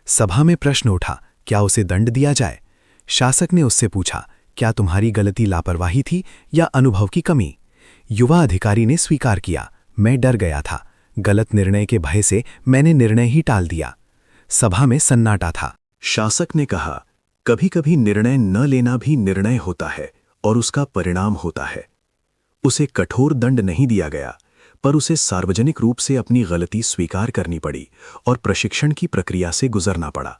C: सभा में प्रश्न उठा, क्या उसे दंड दिया जाए? शासक ने उससे पूछा, क्या तुम्हारी गलती लापरवाही थी या अनुभव की कमी? युवा अधिकारी ने स्वीकार किया, मैं डर गया था, गलत निर्णय के भय से मैंने निर्णय ही टाल दिया। सभा में सन्नाटा था।
B: शासक ने कहा, कभी कभी निर्णय न लेना भी निर्णय होता है और उसका परिणाम होता है। उसे कठोर दंड नहीं दिया गया, पर उसे सार्वजनिक रूप से अपनी गलती स्वीकार करनी पड़ी और प्रशिक्षण की प्रक्रिया से गुजरना पड़ा।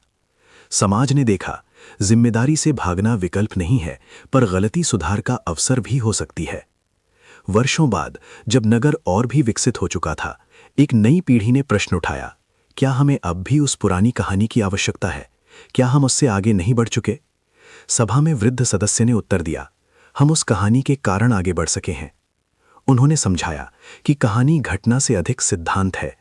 B: समाज ने देखा, जिम्मेदारी से भागना विकल्प नहीं है, पर गलती सुधार का अवसर भी हो सकती है। वर्षों बाद जब नगर और भी विकसित हो चुका था, एक नई पीढ़ी ने प्रश्न उठाया, क्या हमें अब भी उस पुरानी कहानी की आवश्यकता है? क्या हम उससे आगे नहीं बढ़ चुके? सभा में वृद्ध सदस्य ने उत्तर दिया, हम उस कहानी के कारण आगे बढ़ सके हैं। उन्होंने समझाया कि कहानी घटना से अधिक सिद्धांत है।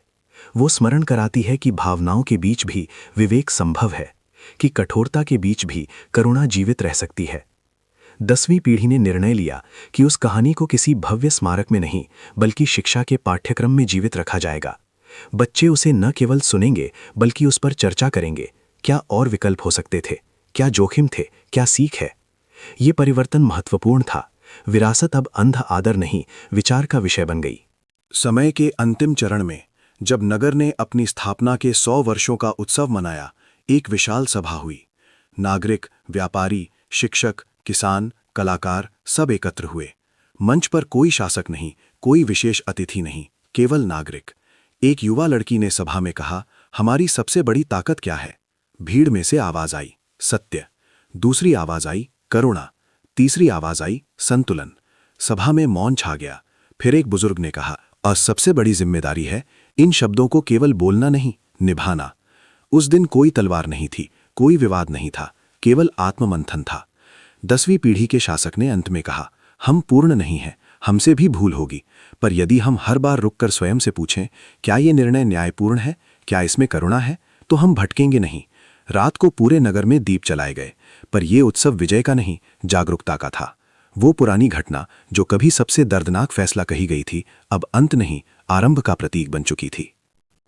B: वो स्मरण कराती है कि भावनाओं के बीच भी विवेक संभव है, कि कठोरता के बीच भी करुणा जीवित रह सकती है। 10वीं पीढ़ी ने निर्णय लिया कि उस कहानी को किसी भव्य स्मारक में नहीं बल्कि शिक्षा के पाठ्यक्रम में जीवित रखा जाएगा। बच्चे उसे न केवल सुनेंगे बल्कि उस पर चर्चा करेंगे। क्या और विकल्प हो सकते थे, क्या जोखिम थे, क्या सीख है? ये परिवर्तन महत्वपूर्ण था। विरासत अब अंध आदर नहीं, विचार का विषय बन गई।
C: समय के अंतिम चरण में जब नगर ने अपनी स्थापना के 100 वर्षों का उत्सव मनाया, एक विशाल सभा हुई। नागरिक, व्यापारी, शिक्षक, किसान, कलाकार सब एकत्र हुए। मंच पर कोई शासक नहीं, कोई विशेष अतिथि नहीं, केवल नागरिक। एक युवा लड़की ने सभा में कहा, हमारी सबसे बड़ी ताकत क्या है? भीड़ में से आवाज आई, सत्य। दूसरी आवाज आई, करुणा। तीसरी आवाज आई, संतुलन। सभा में मौन छा गया। फिर एक बुजुर्ग ने कहा, और सबसे बड़ी जिम्मेदारी है इन शब्दों को केवल बोलना नहीं, निभाना। उस दिन कोई तलवार नहीं थी, कोई विवाद नहीं था, केवल आत्ममंथन था। 10वीं पीढ़ी के शासक ने अंत में कहा, हम पूर्ण नहीं हैं, हमसे भी भूल होगी, पर यदि हम हर बार रुककर स्वयं से पूछें, क्या ये निर्णय न्यायपूर्ण है, क्या इसमें करुणा है, तो हम भटकेंगे नहीं। रात को पूरे नगर में दीप जलाए गए, पर यह उत्सव विजय का नहीं, जागरूकता का था। वो पुरानी घटना जो कभी सबसे दर्दनाक फैसला कही गई थी, अब अंत नहीं, आरंभ का प्रतीक बन चुकी थी।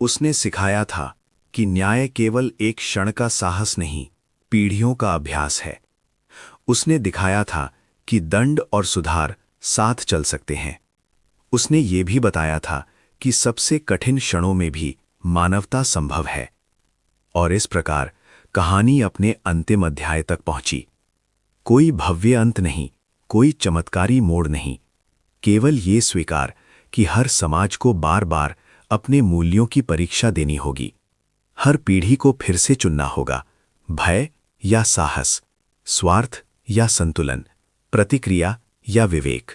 A: उसने सिखाया था कि न्याय केवल एक क्षण का साहस नहीं, पीढ़ियों का अभ्यास है। उसने दिखाया था कि दंड और सुधार साथ चल सकते हैं। उसने ये भी बताया था कि सबसे कठिन क्षणों में भी मानवता संभव है। और इस प्रकार कहानी अपने अंतिम अध्याय तक पहुंची। कोई भव्य अंत नहीं, कोई चमत्कारी मोड़ नहीं, केवल ये स्वीकार कि हर समाज को बार बार अपने मूल्यों की परीक्षा देनी होगी। हर पीढ़ी को फिर से चुनना होगा, भय या साहस, स्वार्थ या संतुलन, प्रतिक्रिया या विवेक।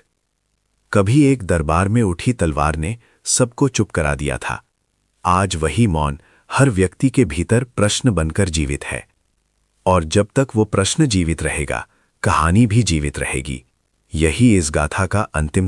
A: कभी एक दरबार में उठी तलवार ने सबको चुप करा दिया था। आज वही मौन हर व्यक्ति के भीतर प्रश्न बनकर जीवित है। और जब तक वो प्रश्न जीवित रहेगा, कहानी भी जीवित रहेगी। यही इस गाथा का अंतिम